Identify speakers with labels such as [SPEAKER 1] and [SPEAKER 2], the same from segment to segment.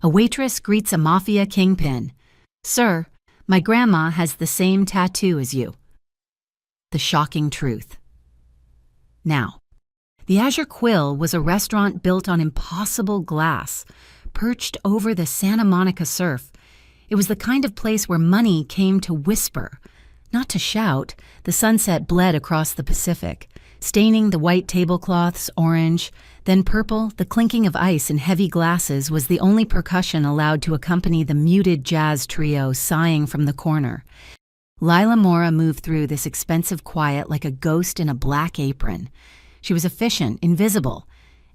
[SPEAKER 1] A waitress greets a mafia kingpin. "Sir, my grandma has the same tattoo as you." The shocking truth. Now, the Azure Quill was a restaurant built on impossible glass, perched over the Santa Monica surf. It was the kind of place where money came to whisper, not to shout. The sunset bled across the Pacific, staining the white tablecloths orange, then purple. The clinking of ice in heavy glasses was the only percussion allowed to accompany the muted jazz trio sighing from the corner. Lila Mora moved through this expensive quiet like a ghost in a black apron. She was efficient, invisible,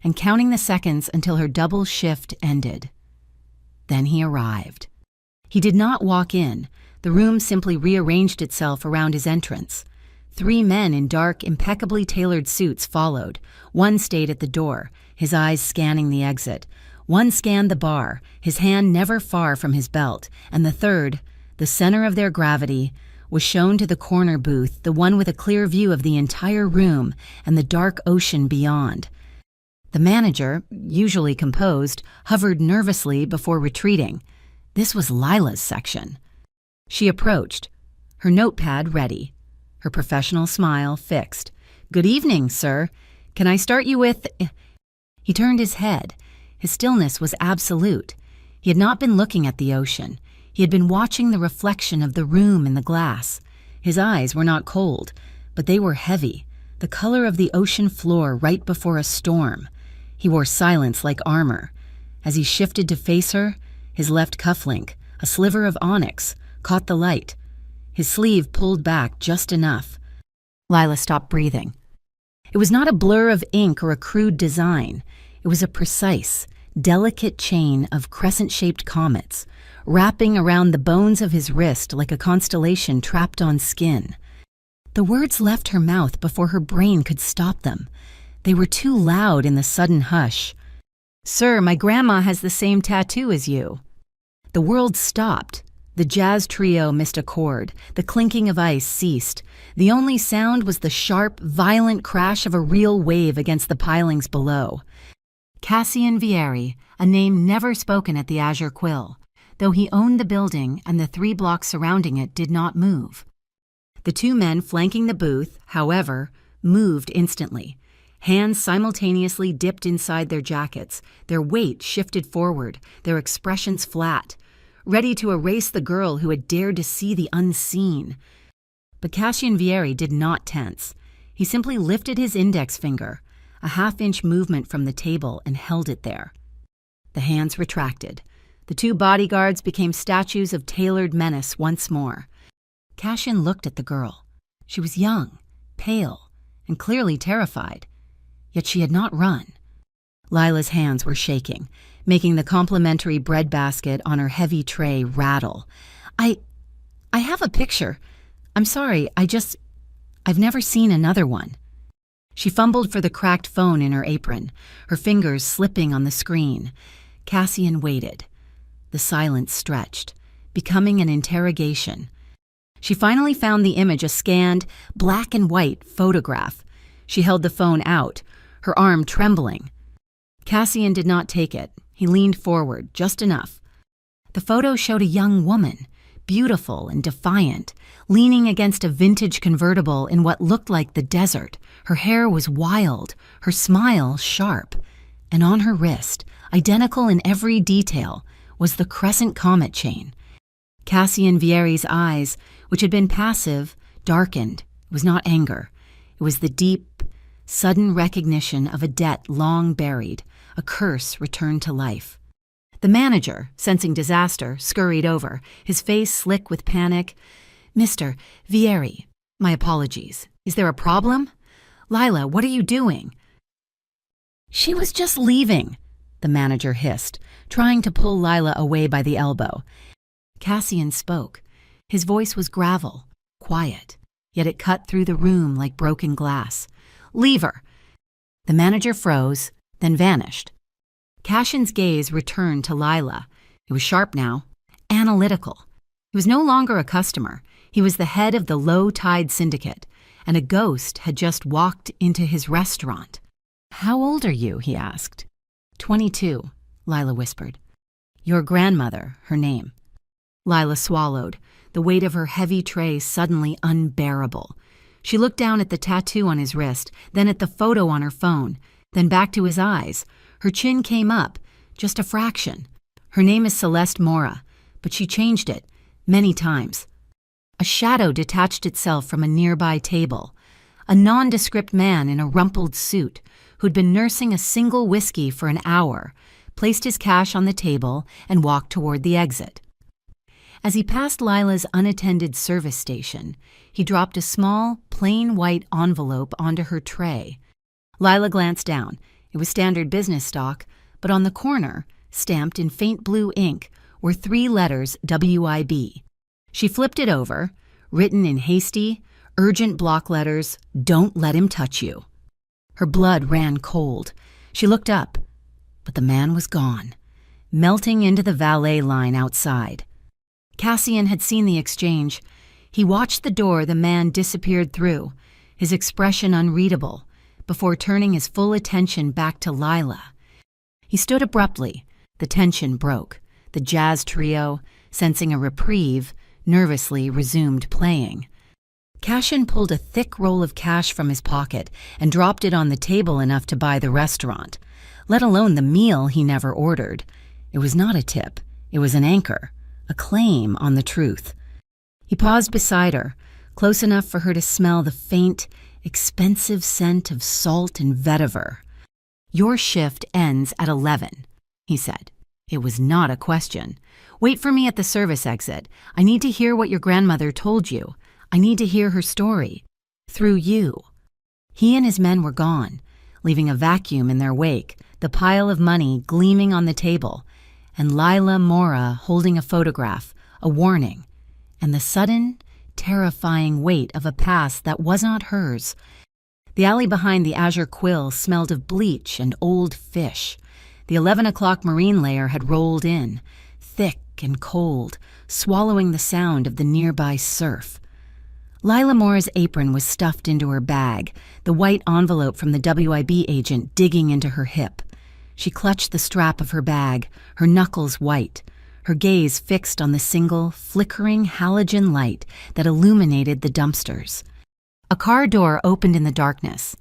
[SPEAKER 1] and counting the seconds until her double shift ended. Then he arrived. He did not walk in. The room simply rearranged itself around his entrance. 3 men in dark, impeccably tailored suits followed. One stayed at the door, his eyes scanning the exit. One scanned the bar, his hand never far from his belt. And the third, the center of their gravity, was shown to the corner booth, the one with a clear view of the entire room and the dark ocean beyond. The manager, usually composed, hovered nervously before retreating. This was Lila's section. She approached, her notepad ready, her professional smile fixed. "Good evening, sir. Can I start you with—" He turned his head. His stillness was absolute. He had not been looking at the ocean. He had been watching the reflection of the room in the glass. His eyes were not cold, but they were heavy, the color of the ocean floor right before a storm. He wore silence like armor. As he shifted to face her, his left cufflink, a sliver of onyx, caught the light. His sleeve pulled back just enough. Lila stopped breathing. It was not a blur of ink or a crude design. It was a precise, delicate chain of crescent-shaped comets, wrapping around the bones of his wrist like a constellation trapped on skin. The words left her mouth before her brain could stop them. They were too loud in the sudden hush. "Sir, my grandma has the same tattoo as you." The world stopped. The jazz trio missed a chord. The clinking of ice ceased. The only sound was the sharp, violent crash of a real wave against the pilings below. Cassian Vieri, a name never spoken at the Azure Quill, though he owned the building and the 3 blocks surrounding it did not move. The 2 men flanking the booth, however, moved instantly. Hands simultaneously dipped inside their jackets, their weight shifted forward, their expressions flat, ready to erase the girl who had dared to see the unseen. But Cassian Vieri did not tense. He simply lifted his index finger, a half-inch movement from the table, and held it there. The hands retracted. The 2 bodyguards became statues of tailored menace once more. Cassian looked at the girl. She was young, pale, and clearly terrified. Yet she had not run. Lila's hands were shaking, making the complimentary breadbasket on her heavy tray rattle. I have a picture. I'm sorry, I've never seen another one." She fumbled for the cracked phone in her apron, her fingers slipping on the screen. Cassian waited. The silence stretched, becoming an interrogation. She finally found the image, a scanned, black and white photograph. She held the phone out, her arm trembling. Cassian did not take it. He leaned forward, just enough. The photo showed a young woman, beautiful and defiant, leaning against a vintage convertible in what looked like the desert. Her hair was wild, her smile sharp, and on her wrist, identical in every detail, was the crescent comet chain. Cassian Vieri's eyes, which had been passive, darkened. It was not anger. It was the deep, sudden recognition of a debt long buried, a curse returned to life. The manager, sensing disaster, scurried over, his face slick with panic. "Mr. Vieri, my apologies. Is there a problem? Lila, what are you doing?" "She was just leaving," the manager hissed, trying to pull Lila away by the elbow. Cassian spoke. His voice was gravel, quiet, yet it cut through the room like broken glass. "Leave her." The manager froze, then vanished. Cassian's gaze returned to Lila. It was sharp now, analytical. He was no longer a customer. He was the head of the low-tide syndicate, and a ghost had just walked into his restaurant. "How old are you?" he asked. 22, Lila whispered. Your grandmother, her name. Lila swallowed, the weight of her heavy tray suddenly unbearable. She looked down at the tattoo on his wrist, then at the photo on her phone, then back to his eyes. Her chin came up, just a fraction. Her name is Celeste Mora, but she changed it, many times. A shadow detached itself from a nearby table. A nondescript man in a rumpled suit, who'd been nursing a single whiskey for an hour, placed his cash on the table and walked toward the exit. As he passed Lila's unattended service station, he dropped a small, plain white envelope onto her tray. Lila glanced down. It was standard business stock, but on the corner, stamped in faint blue ink, were 3 letters WIB. She flipped it over, written in hasty, urgent block letters, "Don't let him touch you." Her blood ran cold. She looked up, but the man was gone, melting into the valet line outside. Cassian had seen the exchange. He watched the door the man disappeared through, his expression unreadable, before turning his full attention back to Lila. He stood abruptly. The tension broke. The jazz trio, sensing a reprieve, nervously resumed playing. Cassian pulled a thick roll of cash from his pocket and dropped it on the table enough to buy the restaurant, let alone the meal he never ordered. It was not a tip. It was an anchor, a claim on the truth. He paused beside her, close enough for her to smell the faint, expensive scent of salt and vetiver. "Your shift ends at 11, he said. It was not a question. "Wait for me at the service exit. I need to hear what your grandmother told you. I need to hear her story. Through you." He and his men were gone, leaving a vacuum in their wake, the pile of money gleaming on the table, and Lila Mora holding a photograph, a warning, and the sudden, terrifying weight of a past that was not hers. The alley behind the Azure Quill smelled of bleach and old fish. The 11 o'clock marine layer had rolled in, thick and cold, swallowing the sound of the nearby surf. Lila Mora's apron was stuffed into her bag, the white envelope from the WIB agent digging into her hip. She clutched the strap of her bag, her knuckles white, her gaze fixed on the single, flickering halogen light that illuminated the dumpsters. A car door opened in the darkness.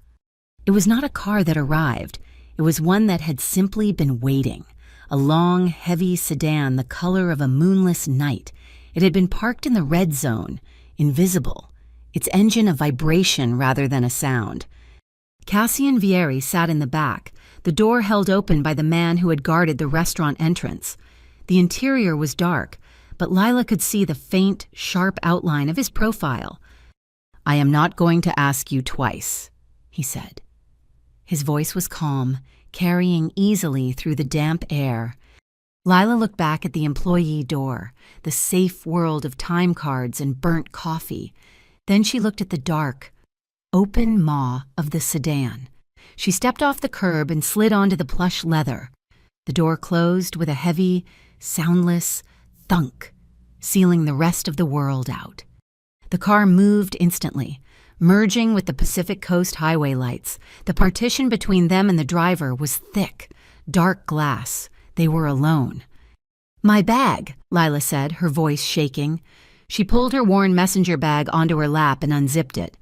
[SPEAKER 1] It was not a car that arrived. It was one that had simply been waiting, a long, heavy sedan the color of a moonless night. It had been parked in the red zone, invisible, its engine a vibration rather than a sound. Cassian Vieri sat in the back, the door held open by the man who had guarded the restaurant entrance. The interior was dark, but Lila could see the faint, sharp outline of his profile. "I am not going to ask you twice," he said. His voice was calm, carrying easily through the damp air. Lila looked back at the employee door, the safe world of time cards and burnt coffee. Then she looked at the dark, open maw of the sedan. She stepped off the curb and slid onto the plush leather. The door closed with a heavy, soundless thunk, sealing the rest of the world out. The car moved instantly, merging with the Pacific Coast highway lights. The partition between them and the driver was thick, dark glass. They were alone. "My bag," Lila said, her voice shaking. She pulled her worn messenger bag onto her lap and unzipped it.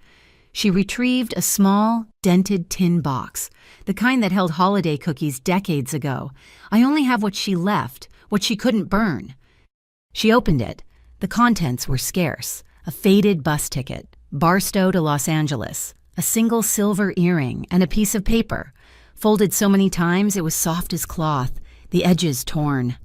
[SPEAKER 1] She retrieved a small, dented tin box, the kind that held holiday cookies decades ago. "I only have what she left, what she couldn't burn." She opened it. The contents were scarce. A faded bus ticket, Barstow to Los Angeles, a single silver earring, and a piece of paper. Folded so many times it was soft as cloth, the edges torn.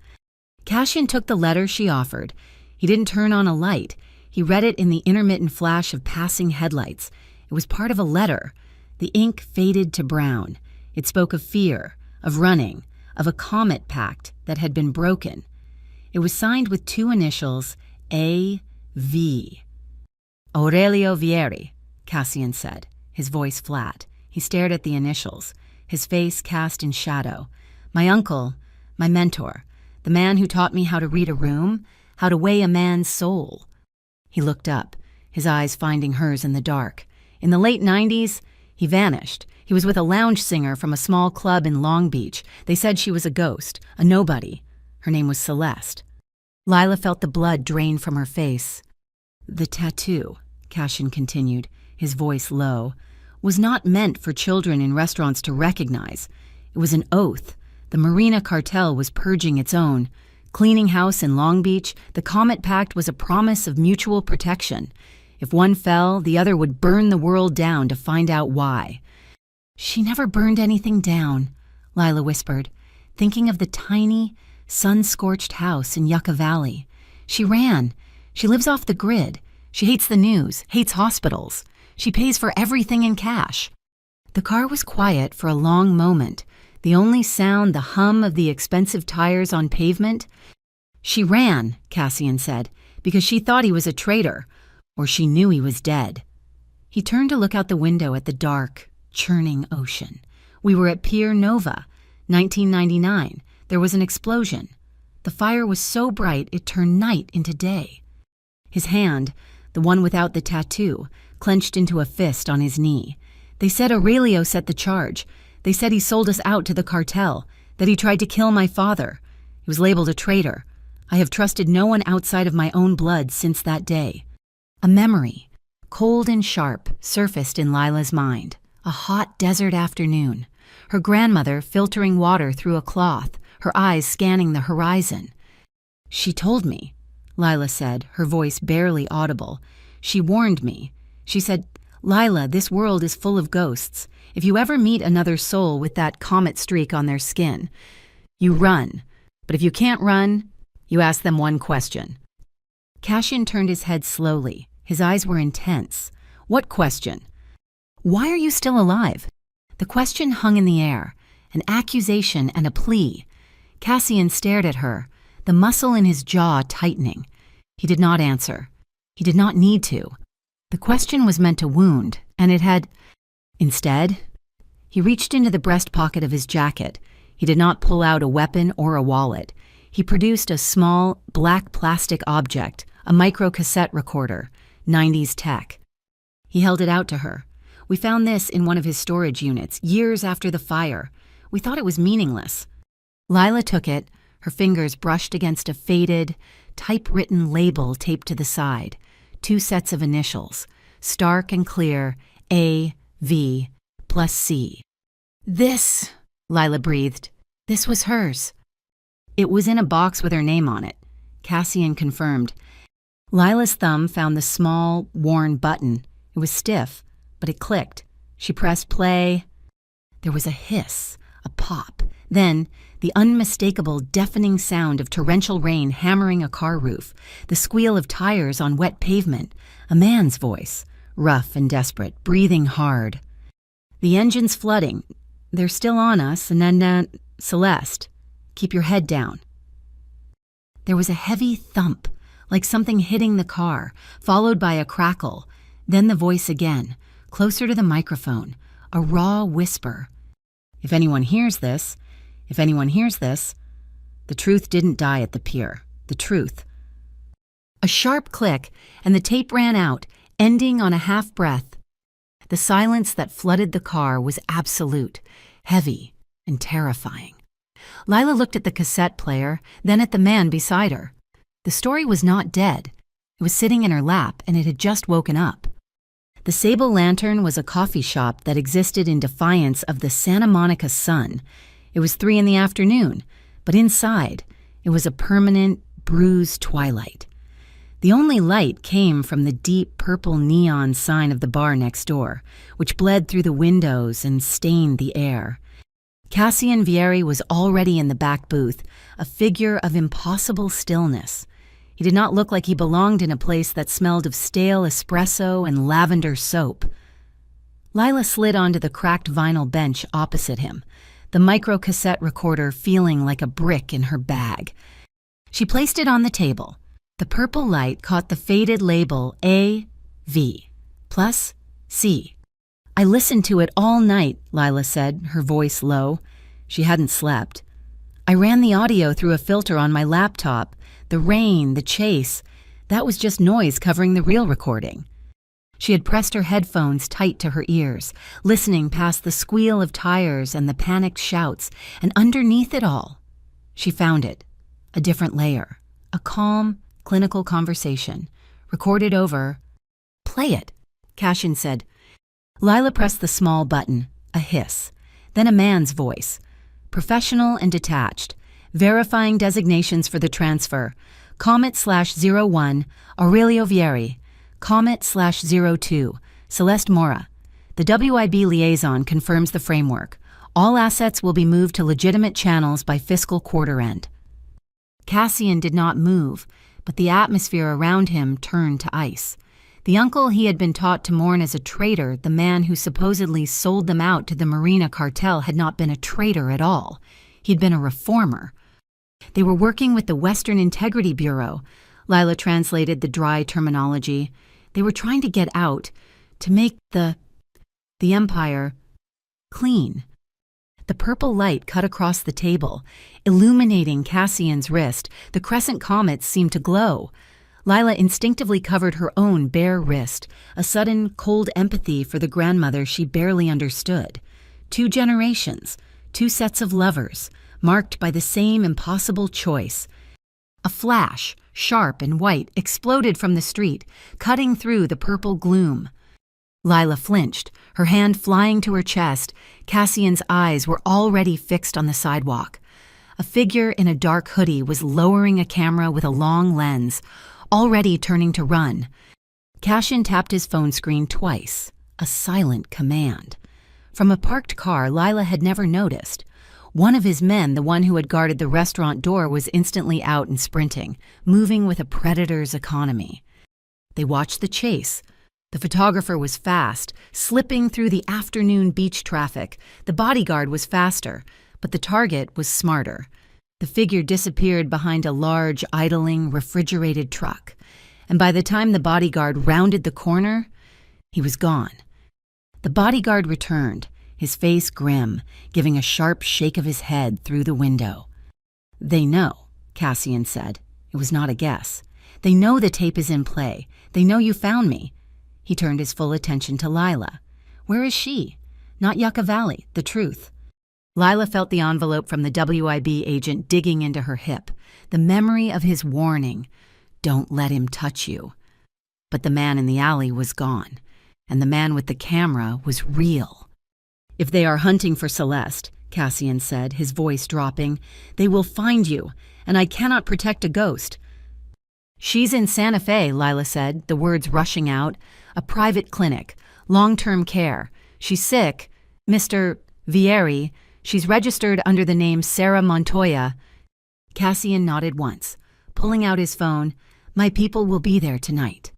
[SPEAKER 1] Cassian took the letter she offered. He didn't turn on a light. He read it in the intermittent flash of passing headlights. It was part of a letter. The ink faded to brown. It spoke of fear, of running, of a comet pact that had been broken. It was signed with 2 initials, A.V. "Aurelio Vieri," Cassian said, his voice flat. He stared at the initials, his face cast in shadow. "My uncle, my mentor, the man who taught me how to read a room, how to weigh a man's soul." He looked up, his eyes finding hers in the dark. In the late 90s, he vanished. He was with a lounge singer from a small club in Long Beach. They said she was a ghost, a nobody. Her name was Celeste. Lila felt the blood drain from her face. The tattoo, Cashin continued, his voice low, was not meant for children in restaurants to recognize. It was an oath. The Marina cartel was purging its own. Cleaning house in Long Beach, the Comet Pact was a promise of mutual protection. If one fell, the other would burn the world down to find out why. She never burned anything down, Lila whispered, thinking of the tiny, sun-scorched house in Yucca Valley. She ran. She lives off the grid. She hates the news, hates hospitals. She pays for everything in cash. The car was quiet for a long moment, the only sound the hum of the expensive tires on pavement. She ran, Cassian said, because she thought he was a traitor, or she knew he was dead. He turned to look out the window at the dark, churning ocean. We were at Pier Nova, 1999. There was an explosion. The fire was so bright it turned night into day. His hand, the one without the tattoo, clenched into a fist on his knee. They said Aurelio set the charge. They said he sold us out to the cartel, that he tried to kill my father. He was labeled a traitor. I have trusted no one outside of my own blood since that day. A memory, cold and sharp, surfaced in Lila's mind. A hot desert afternoon. Her grandmother filtering water through a cloth, her eyes scanning the horizon. She told me, Lila said, her voice barely audible. She warned me. She said, Lila, this world is full of ghosts. If you ever meet another soul with that comet streak on their skin, you run. But if you can't run, you ask them one question. Cashin turned his head slowly. His eyes were intense. What question? Why are you still alive? The question hung in the air, an accusation and a plea. Cassian stared at her, the muscle in his jaw tightening. He did not answer. He did not need to. The question was meant to wound, and it had... Instead, he reached into the breast pocket of his jacket. He did not pull out a weapon or a wallet. He produced a small, black plastic object, a micro-cassette recorder, 90s tech. He held it out to her. We found this in one of his storage units, years after the fire. We thought it was meaningless. Lila took it, her fingers brushed against a faded, typewritten label taped to the side. 2 sets of initials, stark and clear, A, V, plus C. This, Lila breathed. This was hers. It was in a box with her name on it, Cassian confirmed. Lila's thumb found the small, worn button. It was stiff, but it clicked. She pressed play. There was a hiss, a pop. Then, the unmistakable, deafening sound of torrential rain hammering a car roof, the squeal of tires on wet pavement, a man's voice, rough and desperate, breathing hard. The engine's flooding. They're still on us, and then, Celeste, keep your head down. There was a heavy thump, like something hitting the car, followed by a crackle, then the voice again, closer to the microphone, a raw whisper. If anyone hears this, the truth didn't die at the pier. The truth. A sharp click, and the tape ran out, ending on a half-breath. The silence that flooded the car was absolute, heavy, and terrifying. Lila looked at the cassette player, then at the man beside her. The story was not dead. It was sitting in her lap, and it had just woken up. The Sable Lantern was a coffee shop that existed in defiance of the Santa Monica sun. It was 3 p.m, but inside, it was a permanent, bruised twilight. The only light came from the deep purple neon sign of the bar next door, which bled through the windows and stained the air. Cassian Vieri was already in the back booth, a figure of impossible stillness. He did not look like he belonged in a place that smelled of stale espresso and lavender soap. Lila slid onto the cracked vinyl bench opposite him, the micro-cassette recorder feeling like a brick in her bag. She placed it on the table. The purple light caught the faded label A, V, plus C. I listened to it all night, Lila said, her voice low. She hadn't slept. I ran the audio through a filter on my laptop. The rain, the chase, that was just noise covering the real recording. She had pressed her headphones tight to her ears, listening past the squeal of tires and the panicked shouts, and underneath it all, she found it, A different layer. A calm, clinical conversation. Recorded over. "Play it," Cashin said. Lila pressed the small button. A hiss. Then a man's voice. Professional and detached. Verifying designations for the transfer. Comet/01, Aurelio Vieri. Comet/02, Celeste Mora. The WIB liaison confirms the framework. All assets will be moved to legitimate channels by fiscal quarter end. Cassian did not move, but the atmosphere around him turned to ice. The uncle he had been taught to mourn as a traitor, the man who supposedly sold them out to the Marina cartel, had not been a traitor at all. He'd been a reformer. They were working with the Western Integrity Bureau. Lila translated the dry terminology. They were trying to get out, to make the Empire clean. The purple light cut across the table, illuminating Cassian's wrist. The crescent comets seemed to glow. Lila instinctively covered her own bare wrist, a sudden cold empathy for the grandmother she barely understood. 2 generations, 2 sets of lovers, marked by the same impossible choice. A flash, sharp and white, exploded from the street, cutting through the purple gloom. Lila flinched, her hand flying to her chest. Cassian's eyes were already fixed on the sidewalk. A figure in a dark hoodie was lowering a camera with a long lens, already turning to run. Cassian tapped his phone screen twice, a silent command. From a parked car Lila had never noticed. One of his men, the one who had guarded the restaurant door, was instantly out and sprinting, moving with a predator's economy. They watched the chase. The photographer was fast, slipping through the afternoon beach traffic. The bodyguard was faster, but the target was smarter. The figure disappeared behind a large, idling, refrigerated truck. And by the time the bodyguard rounded the corner, he was gone. The bodyguard returned, his face grim, giving a sharp shake of his head through the window. "They know," Cassian said. It was not a guess. "They know the tape is in play. They know you found me." He turned his full attention to Lila. Where is she? Not Yucca Valley, the truth. Lila felt the envelope from the WIB agent digging into her hip. The memory of his warning, "Don't let him touch you." But the man in the alley was gone, and the man with the camera was real. "If they are hunting for Celeste," Cassian said, his voice dropping, "they will find you, and I cannot protect a ghost." "She's in Santa Fe," Lila said, the words rushing out. "A private clinic, long-term care. She's sick. Mr. Vieri, she's registered under the name Sarah Montoya." Cassian nodded once, pulling out his phone. "My people will be there tonight."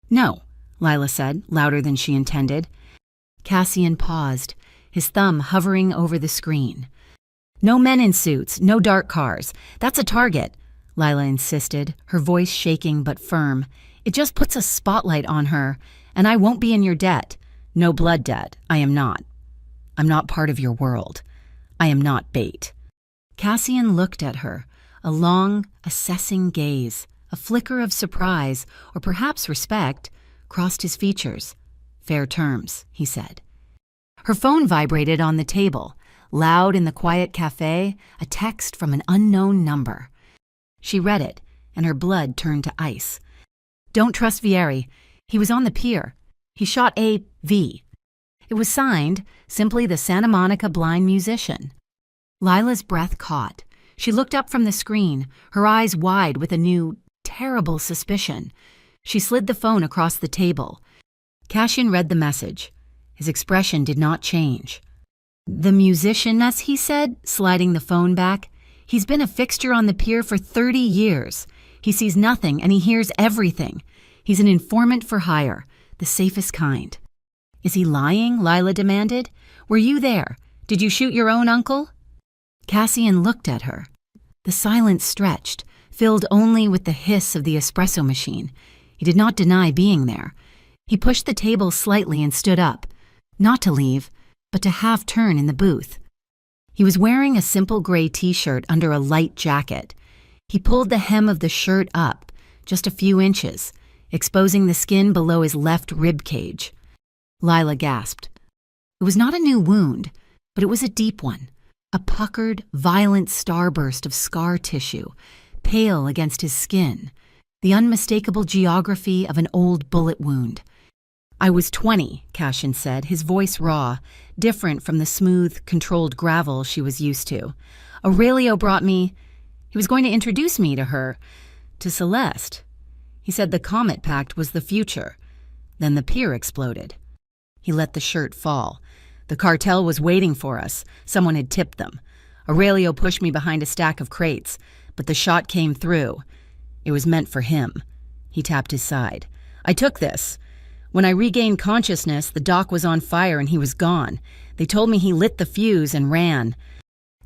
[SPEAKER 1] "No," Lila said, louder than she intended. Cassian paused, his thumb hovering over the screen. "No men in suits, no dark cars. That's a target," Lila insisted, her voice shaking but firm. "It just puts a spotlight on her, and I won't be in your debt. No blood debt. I am not. I'm not part of your world. I am not bait." Cassian looked at her, a long, assessing gaze. A flicker of surprise, or perhaps respect, crossed his features. "Fair terms," he said. Her phone vibrated on the table, loud in the quiet cafe, a text from an unknown number. She read it, and her blood turned to ice. "Don't trust Vieri. He was on the pier. He shot A.V." It was signed, simply the Santa Monica blind musician. Lila's breath caught. She looked up from the screen, her eyes wide with a new, terrible suspicion. She slid the phone across the table. Cassian read the message. His expression did not change. "The musician, as he said," sliding the phone back. "He's been a fixture on the pier for 30 years. He sees nothing and he hears everything. He's an informant for hire, the safest kind." "Is he lying?" Lila demanded. "Were you there? Did you shoot your own uncle?" Cassian looked at her. The silence stretched, filled only with the hiss of the espresso machine. He did not deny being there. He pushed the table slightly and stood up, not to leave, but to half turn in the booth. He was wearing a simple gray t-shirt under a light jacket. He pulled the hem of the shirt up, just a few inches, exposing the skin below his left rib cage. Lila gasped. It was not a new wound, but it was a deep one, a puckered, violent starburst of scar tissue, pale against his skin, the unmistakable geography of an old bullet wound. "I was 20, Cassian said, his voice raw, different from the smooth, controlled gravel she was used to. "Aurelio brought me. He was going to introduce me to her, to Celeste. He said the Comet Pact was the future. Then the pier exploded." He let the shirt fall. "The cartel was waiting for us. Someone had tipped them. Aurelio pushed me behind a stack of crates, but the shot came through. It was meant for him." He tapped his side. "I took this. When I regained consciousness, the dock was on fire and he was gone. They told me he lit the fuse and ran."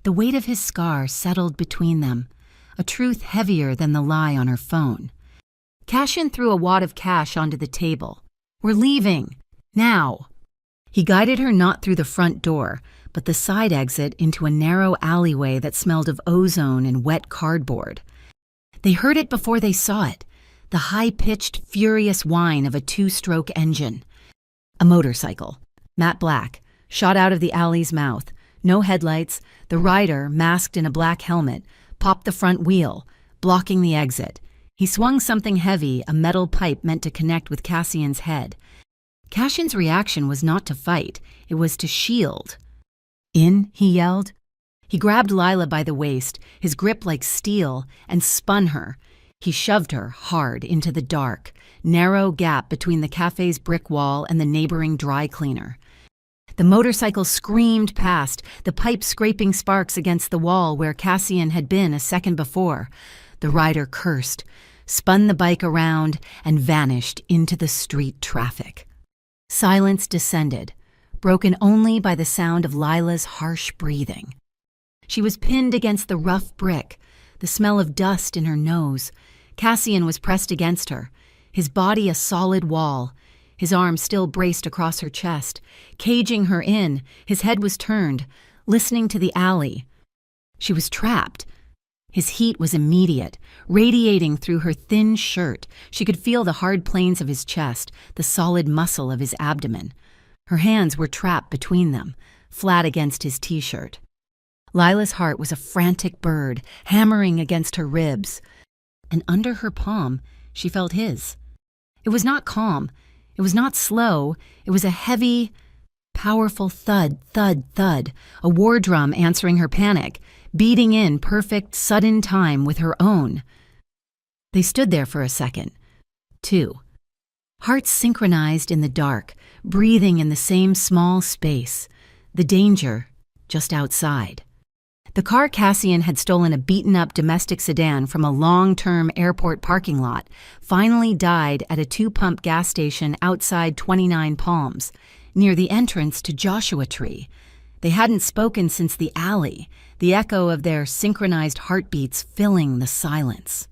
[SPEAKER 1] The weight of his scar settled between them, a truth heavier than the lie on her phone. Cassian threw a wad of cash onto the table. "We're leaving. Now." He guided her not through the front door, but the side exit into a narrow alleyway that smelled of ozone and wet cardboard. They heard it before they saw it, the high-pitched, furious whine of a two-stroke engine. A motorcycle, matte black, shot out of the alley's mouth. No headlights, the rider, masked in a black helmet, popped the front wheel, blocking the exit. He swung something heavy, a metal pipe meant to connect with Cassian's head. Cassian's reaction was not to fight, it was to shield. "In," he yelled. He grabbed Lila by the waist, his grip like steel, and spun her. He shoved her hard into the dark, narrow gap between the cafe's brick wall and the neighboring dry cleaner. The motorcycle screamed past, the pipe scraping sparks against the wall where Cassian had been a second before. The rider cursed, spun the bike around, and vanished into the street traffic. Silence descended, broken only by the sound of Lila's harsh breathing. She was pinned against the rough brick, the smell of dust in her nose. Cassian was pressed against her, his body a solid wall, his arm still braced across her chest, caging her in. His head was turned, listening to the alley. She was trapped. His heat was immediate, radiating through her thin shirt. She could feel the hard planes of his chest, the solid muscle of his abdomen. Her hands were trapped between them, flat against his t-shirt. Lila's heart was a frantic bird, hammering against her ribs. And under her palm, she felt his. It was not calm. It was not slow. It was a heavy, powerful thud, thud, thud, a war drum answering her panic, beating in perfect, sudden time with her own. They stood there for a second. Two. Hearts synchronized in the dark, breathing in the same small space. The danger just outside. The car Cassian had stolen, a beaten-up domestic sedan from a long-term airport parking lot, finally died at a two-pump gas station outside 29 Palms, near the entrance to Joshua Tree. They hadn't spoken since the alley, the echo of their synchronized heartbeats filling the silence.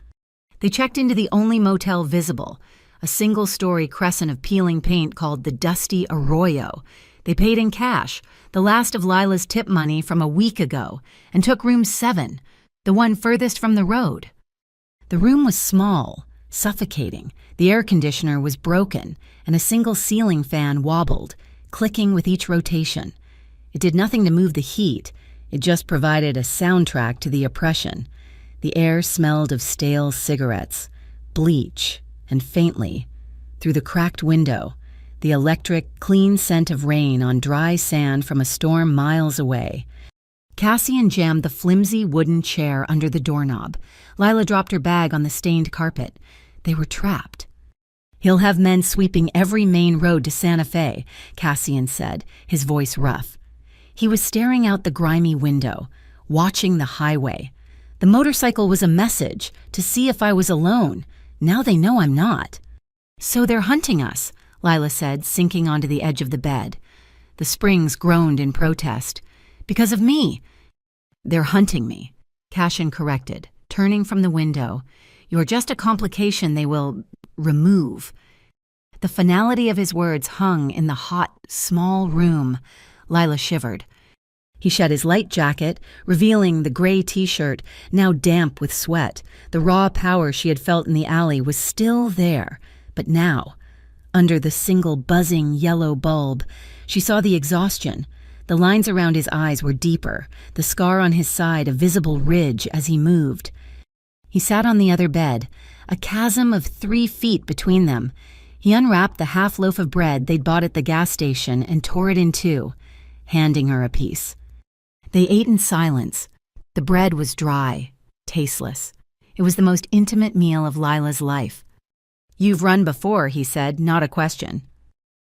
[SPEAKER 1] They checked into the only motel visible, a single-story crescent of peeling paint called the Dusty Arroyo. They paid in cash, the last of Lila's tip money from a week ago, and took room 7, the one furthest from the road. The room was small, suffocating. The air conditioner was broken, and a single ceiling fan wobbled, clicking with each rotation. It did nothing to move the heat. It just provided a soundtrack to the oppression. The air smelled of stale cigarettes, bleach, and faintly, through the cracked window, the electric, clean scent of rain on dry sand from a storm miles away. Cassian jammed the flimsy wooden chair under the doorknob. Lila dropped her bag on the stained carpet. They were trapped. "He'll have men sweeping every main road to Santa Fe," Cassian said, his voice rough. He was staring out the grimy window, watching the highway. "The motorcycle was a message, to see if I was alone. Now they know I'm not." "So they're hunting us," Lila said, sinking onto the edge of the bed. The springs groaned in protest. "Because of me." "They're hunting me," Cassian corrected, turning from the window. "You're just a complication they will remove." The finality of his words hung in the hot, small room. Lila shivered. He shed his light jacket, revealing the gray t-shirt, now damp with sweat. The raw power she had felt in the alley was still there, but now, under the single buzzing yellow bulb, she saw the exhaustion. The lines around his eyes were deeper, the scar on his side a visible ridge as he moved. He sat on the other bed, a chasm of 3 feet between them. He unwrapped the half loaf of bread they'd bought at the gas station and tore it in two, handing her a piece. They ate in silence. The bread was dry, tasteless. It was the most intimate meal of Lila's life. "You've run before," he said, not a question.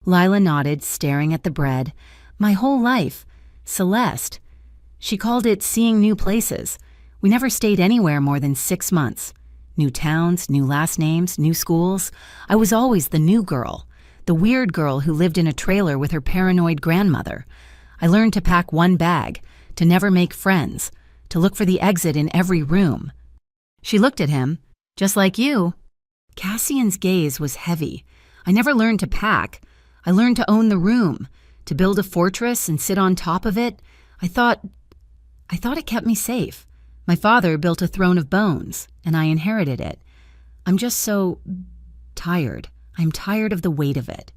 [SPEAKER 1] Lila nodded, staring at the bread. "My whole life. Celeste. She called it seeing new places. We never stayed anywhere more than 6 months. New towns, new last names, new schools. I was always the new girl, the weird girl who lived in a trailer with her paranoid grandmother. I learned to pack one bag, to never make friends, to look for the exit in every room." She looked at him. "Just like you." Cassian's gaze was heavy. "I never learned to pack. I learned to own the room, to build a fortress and sit on top of it. I thought it kept me safe. My father built a throne of bones, and I inherited it. I'm just so tired. I'm tired of the weight of it."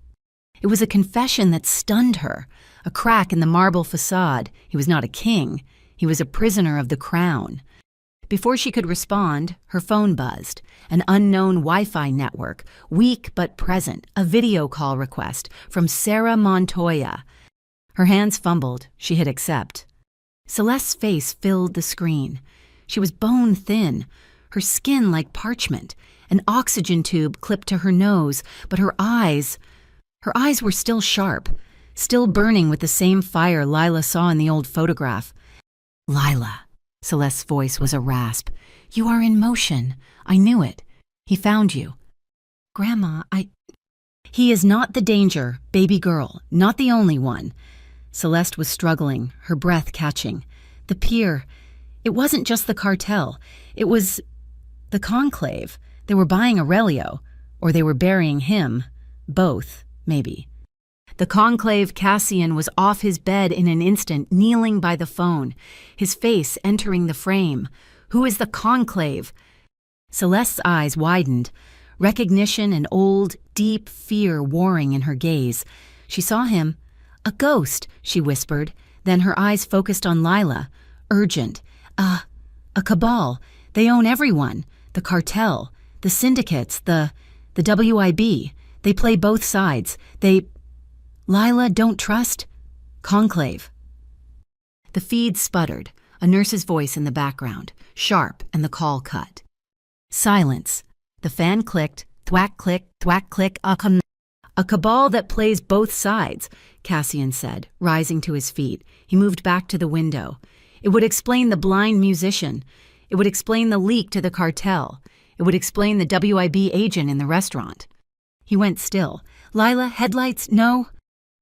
[SPEAKER 1] It was a confession that stunned her, a crack in the marble facade. He was not a king. He was a prisoner of the crown. Before she could respond, her phone buzzed. An unknown Wi-Fi network, weak but present, a video call request from Sarah Montoya. Her hands fumbled. She hit accept. Celeste's face filled the screen. She was bone thin, her skin like parchment, an oxygen tube clipped to her nose, but her eyes were still sharp, still burning with the same fire Lila saw in the old photograph. "Lila," Celeste's voice was a rasp. "You are in motion. I knew it. He found you." "Grandma, He is not the danger, baby girl, not the only one." Celeste was struggling, her breath catching. The pier. It wasn't just the cartel. It was the conclave. They were buying Aurelio, or they were burying him. Both, maybe. The conclave. Cassian was off his bed in an instant, kneeling by the phone, his face entering the frame. Who is the conclave? Celeste's eyes widened, recognition and old, deep fear warring in her gaze. She saw him. "A ghost," she whispered. Then her eyes focused on Lila, urgent. A cabal. They own everyone. The cartel, the syndicates, the WIB. They play both sides. Lila, don't trust? Conclave." The feed sputtered, a nurse's voice in the background, sharp, and the call cut. Silence. The fan clicked, thwack click, thwack click, "A cabal that plays both sides," Cassian said, rising to his feet. He moved back to the window. It would explain the blind musician. It would explain the leak to the cartel. It would explain the WIB agent in the restaurant. He went still. "Lila, headlights, no?"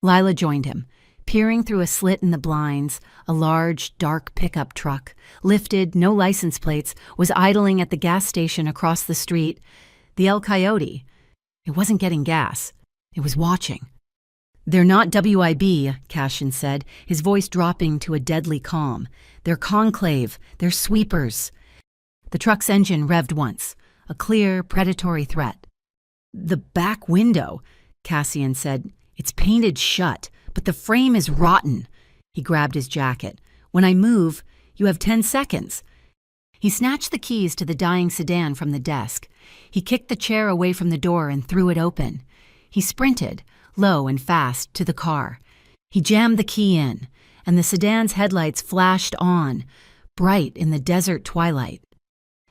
[SPEAKER 1] Lila joined him, peering through a slit in the blinds. A large, dark pickup truck, lifted, no license plates, was idling at the gas station across the street. The El Coyote. It wasn't getting gas. It was watching. "They're not WIB, Cassian said, his voice dropping to a deadly calm. "They're conclave. They're sweepers." The truck's engine revved once, a clear, predatory threat. "The back window," Cassian said. "It's painted shut, but the frame is rotten." He grabbed his jacket. "When I move, you have 10 seconds. He snatched the keys to the dying sedan from the desk. He kicked the chair away from the door and threw it open. He sprinted, low and fast, to the car. He jammed the key in, and the sedan's headlights flashed on, bright in the desert twilight.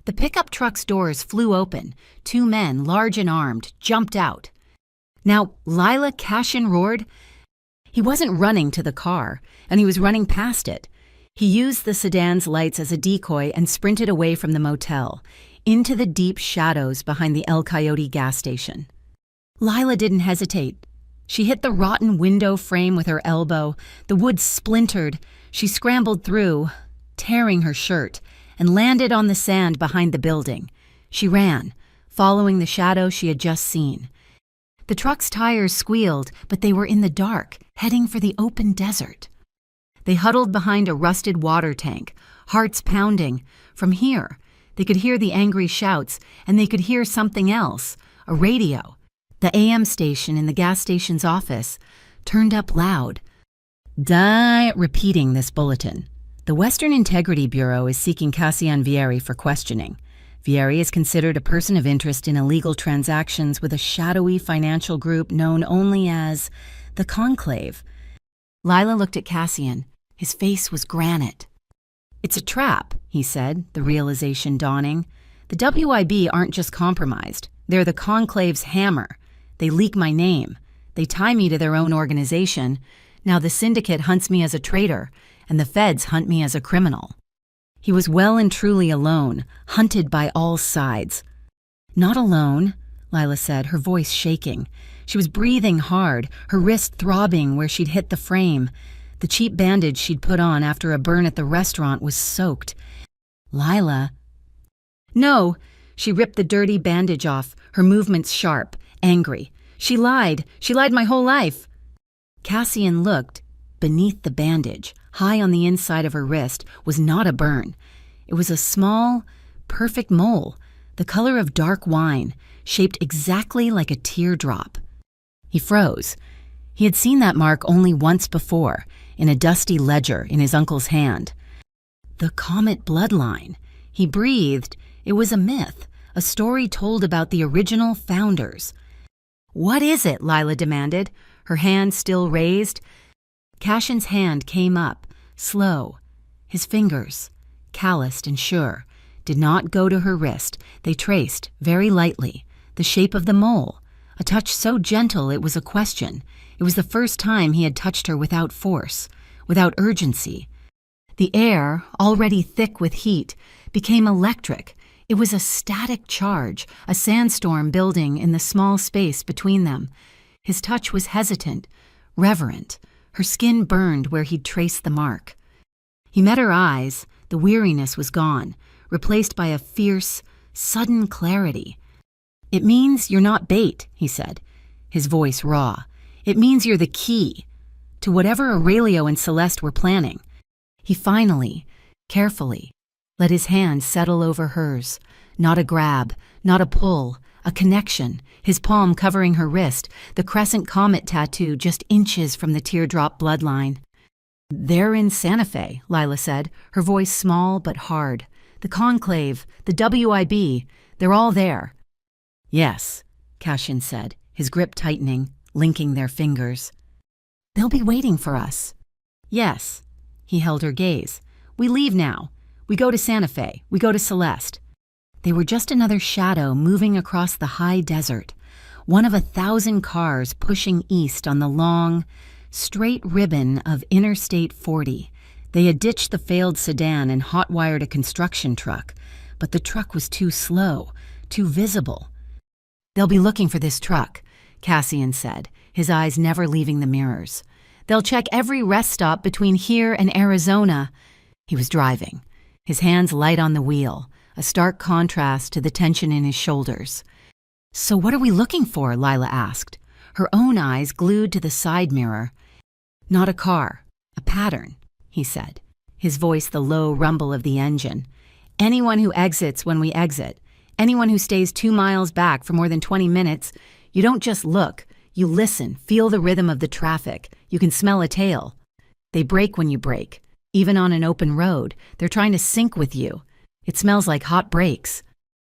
[SPEAKER 1] The pickup truck's doors flew open. 2 men, large and armed, jumped out. "Now, Lila," Cassian roared. He wasn't running to the car, and he was running past it. He used the sedan's lights as a decoy and sprinted away from the motel, into the deep shadows behind the El Coyote gas station. Lila didn't hesitate. She hit the rotten window frame with her elbow. The wood splintered. She scrambled through, tearing her shirt, and landed on the sand behind the building. She ran, following the shadow she had just seen. The truck's tires squealed, but they were in the dark, heading for the open desert. They huddled behind a rusted water tank, hearts pounding. From here, they could hear the angry shouts, and they could hear something else, a radio. The AM station in the gas station's office turned up loud. Repeating this bulletin. "The Western Integrity Bureau is seeking Cassian Vieri for questioning. Vieri is considered a person of interest in illegal transactions with a shadowy financial group known only as the Conclave. Lila looked at Cassian. His face was granite. It's a trap, he said, the realization dawning. The WIB aren't just compromised. They're the Conclave's hammer. They leak my name. They tie me to their own organization. Now the syndicate hunts me as a traitor, and the feds hunt me as a criminal. He was well and truly alone, hunted by all sides. Not alone, Lila said, her voice shaking. She was breathing hard, her wrist throbbing where she'd hit the frame. The cheap bandage she'd put on after a burn at the restaurant was soaked. Lila. No, she ripped the dirty bandage off, her movements sharp, angry. She lied my whole life. Cassian looked. Beneath the bandage, high on the inside of her wrist, was not a burn. It was a small, perfect mole, the color of dark wine, shaped exactly like a teardrop. He froze. He had seen that mark only once before, in a dusty ledger in his uncle's hand. The Comet bloodline. He breathed. It was a myth, a story told about the original founders. What is it? Lila demanded, her hand still raised. Cassian's hand came up, slow. His fingers, calloused and sure, did not go to her wrist. They traced, very lightly, the shape of the mole, a touch so gentle it was a question. It was the first time he had touched her without force, without urgency. The air, already thick with heat, became electric. It was a static charge, a sandstorm building in the small space between them. His touch was hesitant, reverent. Her skin burned where he'd traced the mark. He met her eyes. The weariness was gone, replaced by a fierce, sudden clarity. It means you're not bait, he said, his voice raw. It means you're the key to whatever Aurelio and Celeste were planning. He finally, carefully, let his hand settle over hers. Not a grab, not a pull, a connection, his palm covering her wrist, the crescent comet tattoo just inches from the teardrop bloodline. They're in Santa Fe, Lila said, her voice small but hard. The Conclave, the WIB, they're all there. Yes, Cassian said, his grip tightening, linking their fingers. They'll be waiting for us. Yes, he held her gaze. We leave now. We go to Santa Fe. We go to Celeste. They were just another shadow moving across the high desert, one of 1,000 cars pushing east on the long, straight ribbon of Interstate 40. They had ditched the failed sedan and hot-wired a construction truck, but the truck was too slow, too visible. They'll be looking for this truck, Cassian said, his eyes never leaving the mirrors. They'll check every rest stop between here and Arizona. He was driving, his hands light on the wheel, a stark contrast to the tension in his shoulders. So what are we looking for? Lila asked, her own eyes glued to the side mirror. Not a car, a pattern, he said, his voice the low rumble of the engine. Anyone who exits when we exit, anyone who stays 2 miles back for more than 20 minutes, you don't just look, you listen, feel the rhythm of the traffic. You can smell a tail. They brake when you brake. Even on an open road, they're trying to sync with you. It smells like hot brakes.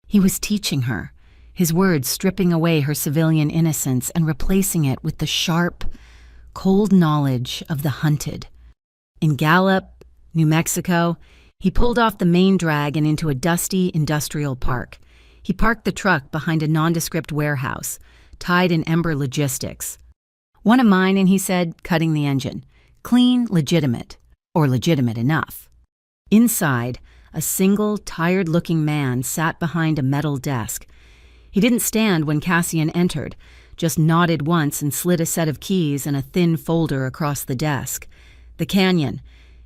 [SPEAKER 1] He was teaching her, his words stripping away her civilian innocence and replacing it with the sharp, cold knowledge of the hunted. In Gallup, New Mexico, he pulled off the main drag and into a dusty industrial park. He parked the truck behind a nondescript warehouse, tied in Ember Logistics. One of mine, and he said, cutting the engine. Clean, legitimate, or legitimate enough. Inside, a single, tired-looking man sat behind a metal desk. He didn't stand when Cassian entered, just nodded once and slid a set of keys and a thin folder across the desk. The canyon.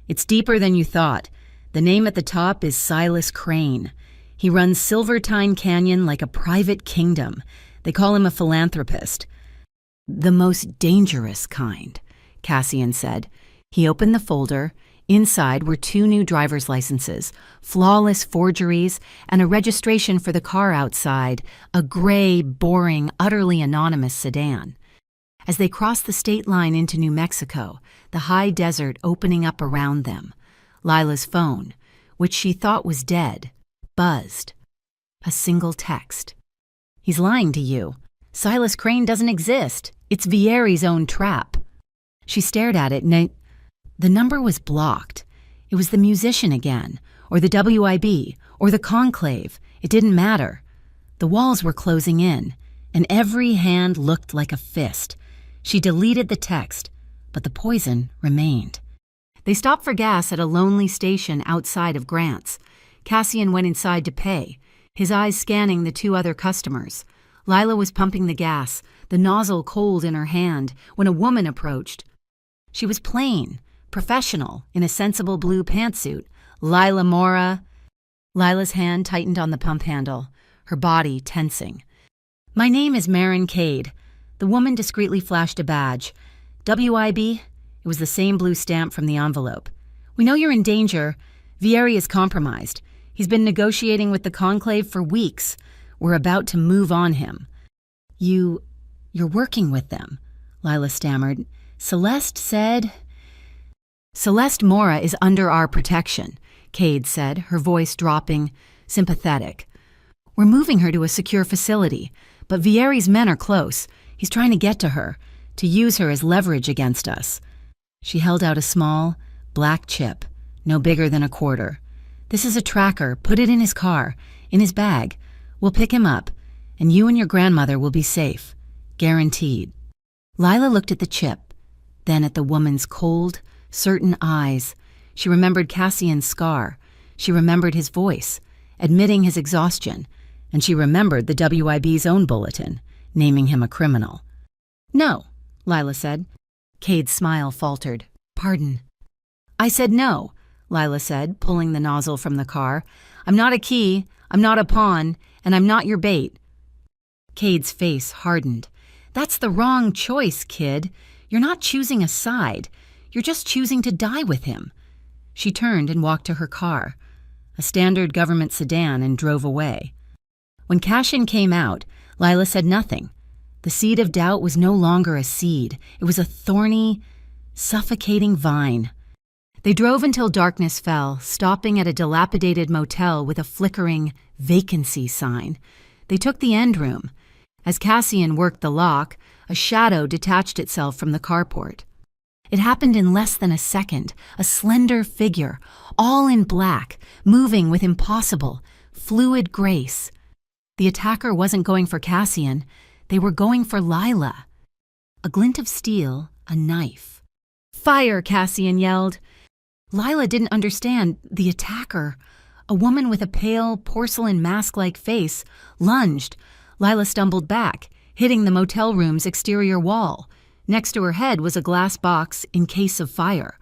[SPEAKER 1] It's deeper than you thought. The name at the top is Silas Crane. He runs Silvertine Canyon like a private kingdom. They call him a philanthropist. The most dangerous kind, Cassian said. He opened the folder. Inside were 2 new driver's licenses, flawless forgeries, and a registration for the car outside, a gray, boring, utterly anonymous sedan. As they crossed the state line into New Mexico, the high desert opening up around them, Lila's phone, which she thought was dead, buzzed. A single text. He's lying to you. Silas Crane doesn't exist. It's Vieri's own trap. She stared at it and the number was blocked. It was the musician again, or the WIB, or the conclave. It didn't matter. The walls were closing in, and every hand looked like a fist. She deleted the text, but the poison remained. They stopped for gas at a lonely station outside of Grant's. Cassian went inside to pay, his eyes scanning the two other customers. Lila was pumping the gas, the nozzle cold in her hand, when a woman approached. She was plain, professional, in a sensible blue pantsuit. Lila Mora. Lila's hand tightened on the pump handle, her body tensing. "My name is Marin Cade." The woman discreetly flashed a badge. "WIB?" It was the same blue stamp from the envelope. "We know you're in danger. Vieri is compromised. He's been negotiating with the conclave for weeks. We're about to move on him." You're working with them," Lila stammered. "Celeste Mora is under our protection," Cade said, her voice dropping, sympathetic. "We're moving her to a secure facility, but Vieri's men are close. He's trying to get to her, to use her as leverage against us." She held out a small, black chip, no bigger than a quarter. "This is a tracker. Put it in his car, in his bag. We'll pick him up, and you and your grandmother will be safe. Guaranteed." Lila looked at the chip, then at the woman's cold, certain eyes. She remembered Cassian's scar. She remembered his voice, admitting his exhaustion, and she remembered the WIB's own bulletin, naming him a criminal. "No," Lila said. Cade's smile faltered. "Pardon." "I said no," Lila said, pulling the nozzle from the car. "I'm not a key, I'm not a pawn, and I'm not your bait." Cade's face hardened. "That's the wrong choice, kid. You're not choosing a side. You're just choosing to die with him." She turned and walked to her car, a standard government sedan, and drove away. When Cassian came out, Lila said nothing. The seed of doubt was no longer a seed. It was a thorny, suffocating vine. They drove until darkness fell, stopping at a dilapidated motel with a flickering vacancy sign. They took the end room. As Cassian worked the lock, a shadow detached itself from the carport. It happened in less than a second, a slender figure, all in black, moving with impossible, fluid grace. The attacker wasn't going for Cassian. They were going for Lila. A glint of steel, a knife. "Fire!" Cassian yelled. Lila didn't understand. The attacker, a woman with a pale, porcelain mask-like face, lunged. Lila stumbled back, hitting the motel room's exterior wall. Next to her head was a glass box in case of fire.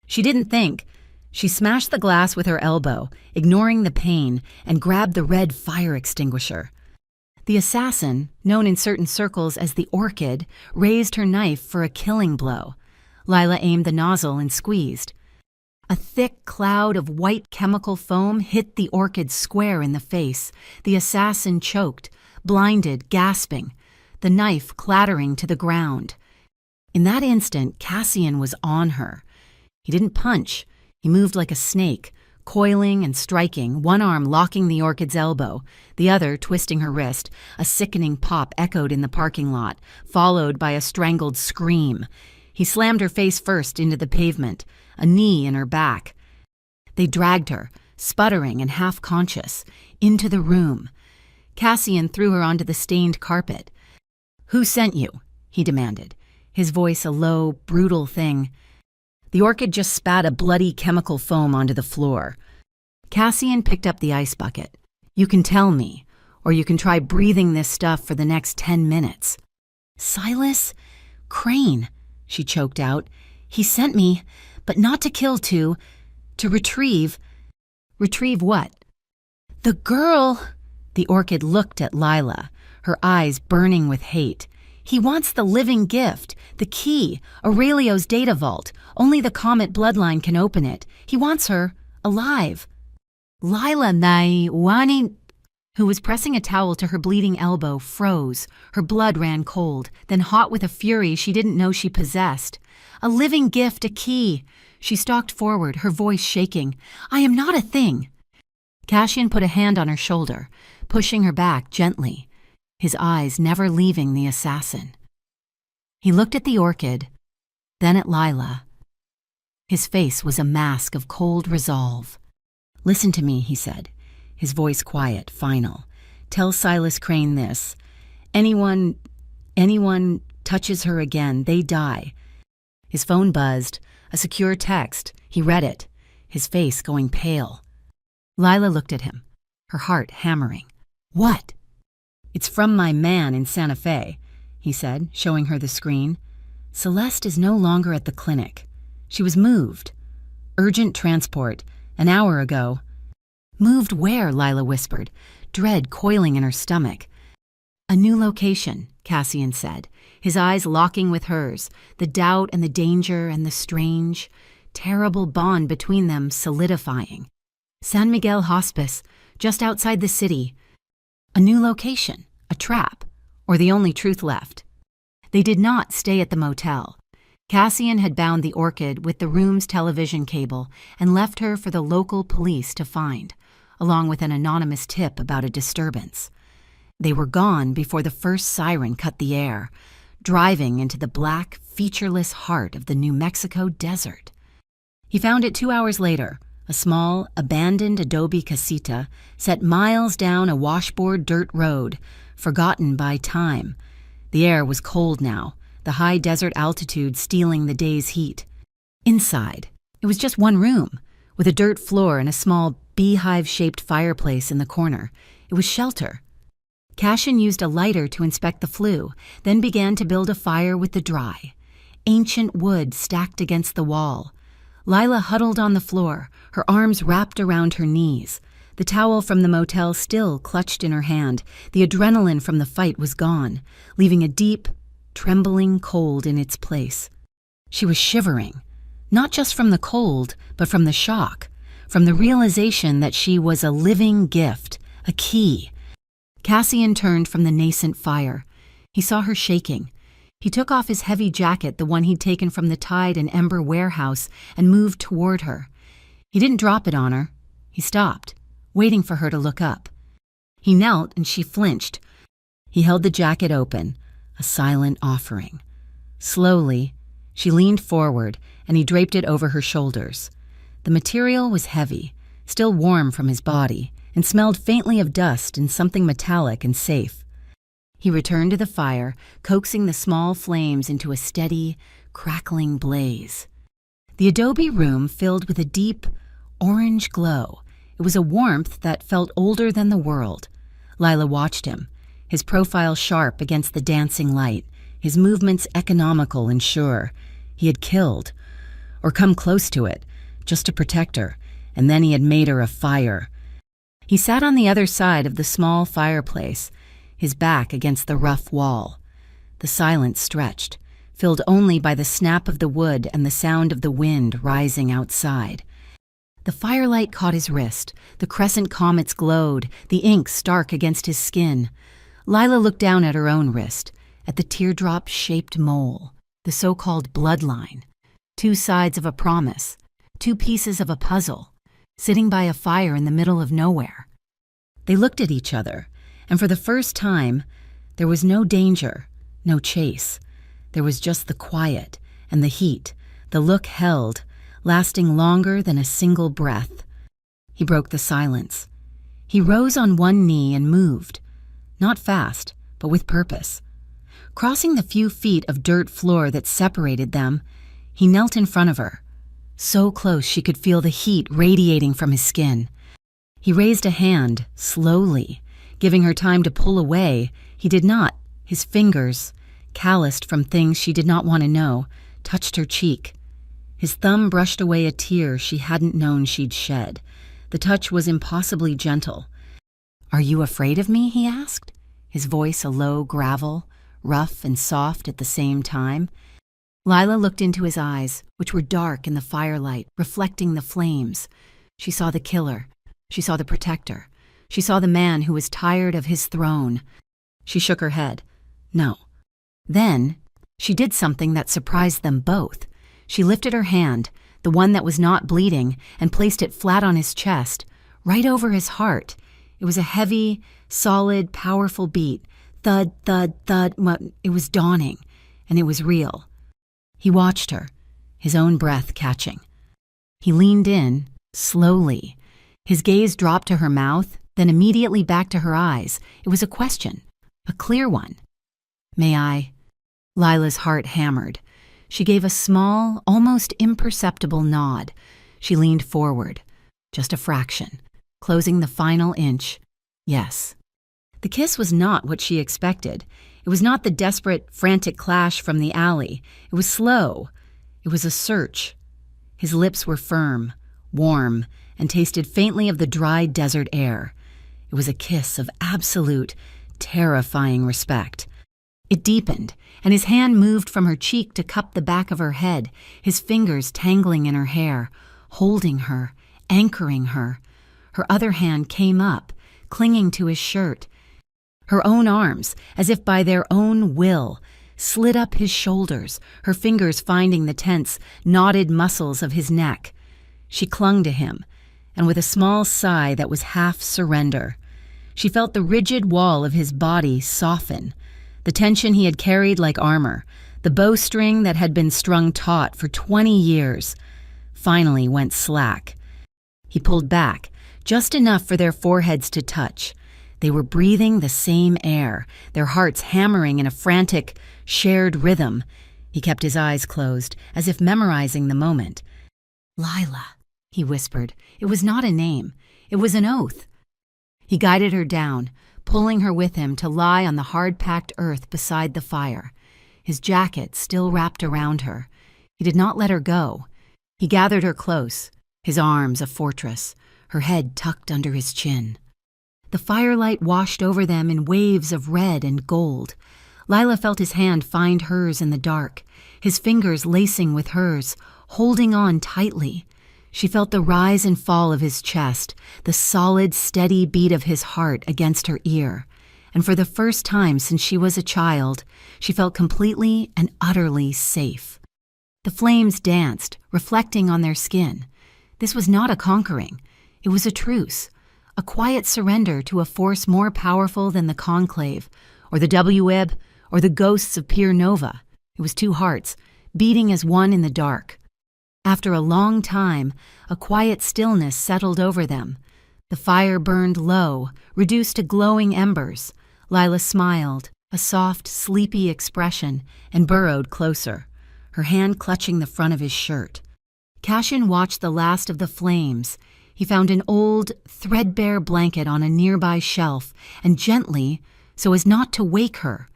[SPEAKER 1] She didn't think. She smashed the glass with her elbow, ignoring the pain, and grabbed the red fire extinguisher. The assassin, known in certain circles as the Orchid, raised her knife for a killing blow. Lila aimed the nozzle and squeezed. A thick cloud of white chemical foam hit the Orchid square in the face. The assassin choked, blinded, gasping, the knife clattering to the ground. In that instant, Cassian was on her. He didn't punch. He moved like a snake, coiling and striking, one arm locking the Orchid's elbow, the other twisting her wrist. A sickening pop echoed in the parking lot, followed by a strangled scream. He slammed her face first into the pavement, a knee in her back. They dragged her, sputtering and half-conscious, into the room. Cassian threw her onto the stained carpet. "Who sent you?" he demanded, his voice a low, brutal thing. The Orchid just spat a bloody chemical foam onto the floor. Cassian picked up the ice bucket. "You can tell me, or you can try breathing this stuff for the next 10 minutes. "Silas Crane," she choked out. "He sent me, but not to kill, to retrieve." "Retrieve what?" "The girl." The Orchid looked at Lila, her eyes burning with hate. "He wants the living gift, the key, Aurelio's data vault. Only the Comet bloodline can open it. He wants her alive." Lila Naiwani, who was pressing a towel to her bleeding elbow, froze. Her blood ran cold, then hot with a fury she didn't know she possessed. "A living gift, a key." She stalked forward, her voice shaking. "I am not a thing." Cassian put a hand on her shoulder. pushing her back gently, his eyes never leaving the assassin. He looked at the orchid, then at Lila. His face was a mask of cold resolve. "Listen to me," he said, his voice quiet, final. "Tell Silas Crane this. Anyone touches her again, they die." His phone buzzed, a secure text. He read it, his face going pale. Lila looked at him, her heart hammering. "What?" "It's from my man in Santa Fe," he said, showing her the screen. "Celeste is no longer at the clinic. She was moved. Urgent transport, an hour ago." "Moved where?" Lila whispered, dread coiling in her stomach. "A new location," Cassian said, his eyes locking with hers, the doubt and the danger and the strange, terrible bond between them solidifying. "San Miguel Hospice, just outside the city. A new location, a trap, or the only truth left." They did not stay at the motel. Cassian had bound the orchid with the room's television cable and left her for the local police to find, along with an anonymous tip about a disturbance. They were gone before the first siren cut the air, driving into the black, featureless heart of the New Mexico desert. He found it 2 hours later, a small, abandoned adobe casita set miles down a washboard dirt road, forgotten by time. The air was cold now, the high desert altitude stealing the day's heat. Inside, it was just one room, with a dirt floor and a small beehive-shaped fireplace in the corner. It was shelter. Cassian used a lighter to inspect the flue, then began to build a fire with the dry. Ancient wood stacked against the wall. Lila huddled on the floor, her arms wrapped around her knees. The towel from the motel still clutched in her hand. The adrenaline from the fight was gone, leaving a deep, trembling cold in its place. She was shivering, not just from the cold, but from the shock, from the realization that she was a living gift, a key. Cassian turned from the nascent fire. He saw her shaking. He took off his heavy jacket, the one he'd taken from the Tide and Ember warehouse, and moved toward her. He didn't drop it on her. He stopped, waiting for her to look up. He knelt and she flinched. He held the jacket open, a silent offering. Slowly, she leaned forward and he draped it over her shoulders. The material was heavy, still warm from his body, and smelled faintly of dust and something metallic and safe. He returned to the fire, coaxing the small flames into a steady, crackling blaze. The adobe room filled with a deep, orange glow. It was a warmth that felt older than the world. Lila watched him, his profile sharp against the dancing light, his movements economical and sure. He had killed, or come close to it, just to protect her, and then he had made her a fire. He sat on the other side of the small fireplace, his back against the rough wall. The silence stretched, filled only by the snap of the wood and the sound of the wind rising outside. The firelight caught his wrist, the crescent comets glowed, the ink stark against his skin. Lila looked down at her own wrist, at the teardrop-shaped mole, the so-called bloodline, 2 sides of a promise, 2 pieces of a puzzle, sitting by a fire in the middle of nowhere. They looked at each other, and for the first time, there was no danger, no chase. There was just the quiet and the heat, the look held, lasting longer than a single breath. He broke the silence. He rose on one knee and moved, not fast, but with purpose. Crossing the few feet of dirt floor that separated them, he knelt in front of her, so close she could feel the heat radiating from his skin. He raised a hand, slowly, giving her time to pull away. He did not. His fingers, calloused from things she did not want to know, touched her cheek. His thumb brushed away a tear she hadn't known she'd shed. The touch was impossibly gentle. "Are you afraid of me?" he asked, his voice a low gravel, rough and soft at the same time. Lila looked into his eyes, which were dark in the firelight, reflecting the flames. She saw the killer. She saw the protector. She saw the man who was tired of his throne. She shook her head. No. Then, she did something that surprised them both. She lifted her hand, the one that was not bleeding, and placed it flat on his chest, right over his heart. It was a heavy, solid, powerful beat. Thud, thud, thud. It was dawning, and it was real. He watched her, his own breath catching. He leaned in, slowly. His gaze dropped to her mouth, then immediately back to her eyes. It was a question, a clear one. "May I?" Lila's heart hammered. She gave a small, almost imperceptible nod. She leaned forward, just a fraction, closing the final inch. Yes. The kiss was not what she expected. It was not the desperate, frantic clash from the alley. It was slow. It was a search. His lips were firm, warm, and tasted faintly of the dry desert air. It was a kiss of absolute, terrifying respect. It deepened, and his hand moved from her cheek to cup the back of her head, his fingers tangling in her hair, holding her, anchoring her. Her other hand came up, clinging to his shirt. Her own arms, as if by their own will, slid up his shoulders, her fingers finding the tense, knotted muscles of his neck. She clung to him, and with a small sigh that was half surrender, she felt the rigid wall of his body soften, the tension he had carried like armor, the bowstring that had been strung taut for 20 years, finally went slack. He pulled back, just enough for their foreheads to touch. They were breathing the same air, their hearts hammering in a frantic, shared rhythm. He kept his eyes closed, as if memorizing the moment. "Lila," he whispered. It was not a name. It was an oath. He guided her down, pulling her with him to lie on the hard-packed earth beside the fire, his jacket still wrapped around her. He did not let her go. He gathered her close, his arms a fortress, her head tucked under his chin. The firelight washed over them in waves of red and gold. Lila felt his hand find hers in the dark, his fingers lacing with hers, holding on tightly. She felt the rise and fall of his chest, the solid, steady beat of his heart against her ear. And for the first time since she was a child, she felt completely and utterly safe. The flames danced, reflecting on their skin. This was not a conquering. It was a truce. A quiet surrender to a force more powerful than the Conclave, or the W-Ib, or the ghosts of Pier Nova. It was two hearts, beating as one in the dark. After a long time, a quiet stillness settled over them. The fire burned low, reduced to glowing embers. Lila smiled, a soft, sleepy expression, and burrowed closer, her hand clutching the front of his shirt. Cassian watched the last of the flames. He found an old, threadbare blanket on a nearby shelf, and gently, so as not to wake her,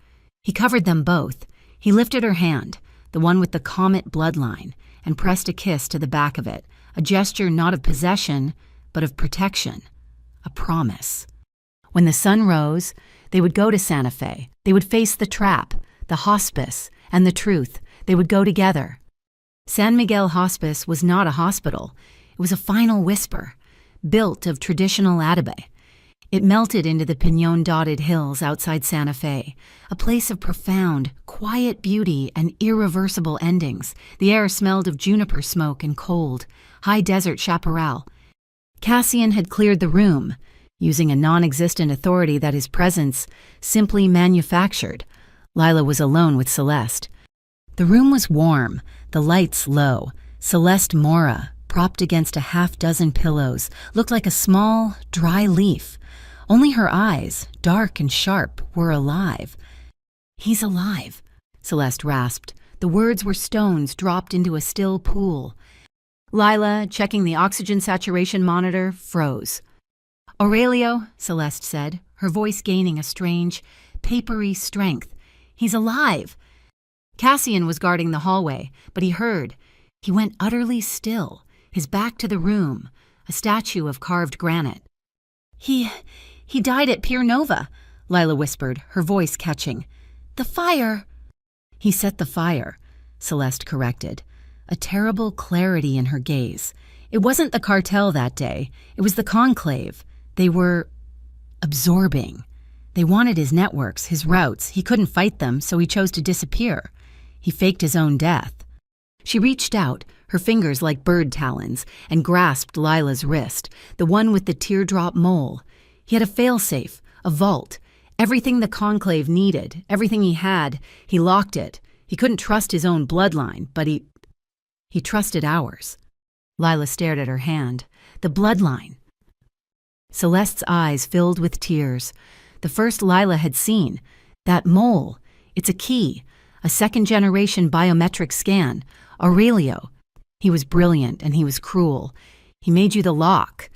[SPEAKER 1] he covered them both. He lifted her hand, the one with the comet bloodline, and pressed a kiss to the back of it, a gesture not of possession, but of protection, a promise. When the sun rose, they would go to Santa Fe. They would face the trap, the hospice, and the truth. They would go together. San Miguel Hospice was not a hospital. It was a final whisper, built of traditional adobe. It melted into the pinon-dotted hills outside Santa Fe, a place of profound, quiet beauty and irreversible endings. The air smelled of juniper smoke and cold, high desert chaparral. Cassian had cleared the room, using a non-existent authority that his presence simply manufactured. Lila was alone with Celeste. The room was warm, the lights low. Celeste Mora, propped against a half-dozen pillows, looked like a small, dry leaf. Only her eyes, dark and sharp, were alive. "He's alive," Celeste rasped. The words were stones dropped into a still pool. Lila, checking the oxygen saturation monitor, froze. "Aurelio," Celeste said, her voice gaining a strange, papery strength. "He's alive." Cassian was guarding the hallway, but he heard. He went utterly still, his back to the room, a statue of carved granite. He died at Pier Nova," Lila whispered, her voice catching. "The fire." "He set the fire," Celeste corrected, a terrible clarity in her gaze. It wasn't the cartel that day. It was the Conclave. They were absorbing. They wanted his networks, his routes. He couldn't fight them, so he chose to disappear. He faked his own death. She reached out, her fingers like bird talons, and grasped Lila's wrist, the one with the teardrop mole. He had a failsafe, A vault. Everything the Conclave needed, everything he had, he locked it. He couldn't trust his own bloodline, but he trusted ours. Lila stared at her hand. The bloodline. Celeste's eyes filled with tears. The first Lila had seen. That mole. It's a key. A second-generation biometric scan. Aurelio. He was brilliant and he was cruel. He made you the lock.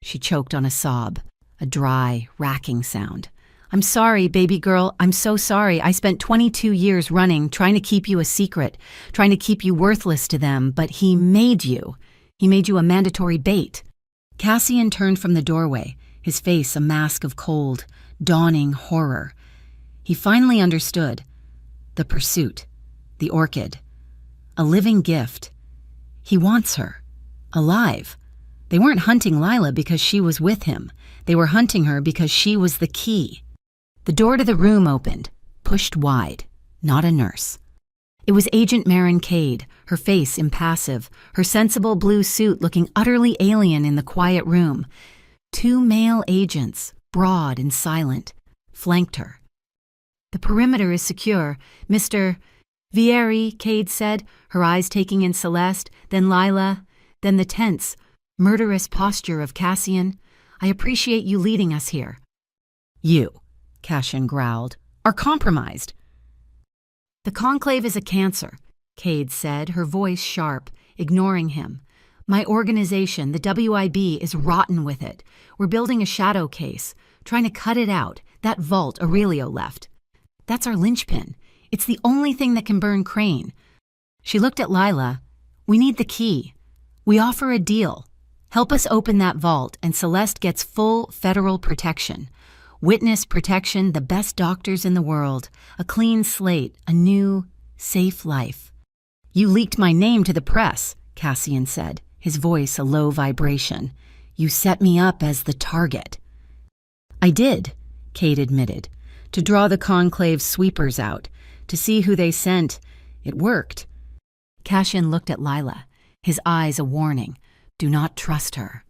[SPEAKER 1] She choked on a sob. A dry, racking sound. I'm sorry, baby girl. I'm so sorry. I spent 22 years running, trying to keep you a secret, trying to keep you worthless to them, but he made you. He made you a mandatory bait. Cassian turned from the doorway, his face a mask of cold, dawning horror. He finally understood. The pursuit. The orchid. A living gift. He wants her. Alive. They weren't hunting Lila because she was with him. They were hunting her because she was the key. The door to the room opened, pushed wide. Not a nurse. It was Agent Marin Cade, her face impassive, her sensible blue suit looking utterly alien in the quiet room. 2 male agents, broad and silent, flanked her. The perimeter is secure, Mr. Vieri, Cade said, her eyes taking in Celeste, then Lila, then the tense, murderous posture of Cassian. I appreciate you leading us here. You, Cassian growled, are compromised. The Conclave is a cancer, Cade said, her voice sharp, ignoring him. My organization, the WIB, is rotten with it. We're building a shadow case, trying to cut it out, that vault Aurelio left. That's our linchpin. It's the only thing that can burn Crane. She looked at Lila. We need the key. We offer a deal. Help us open that vault and Celeste gets full federal protection. Witness protection, the best doctors in the world, a clean slate, a new, safe life. You leaked my name to the press, Cassian said, his voice a low vibration. You set me up as the target. I did, Cade admitted, to draw the Conclave's sweepers out, to see who they sent. It worked. Cassian looked at Lila, his eyes a warning. Do not trust her.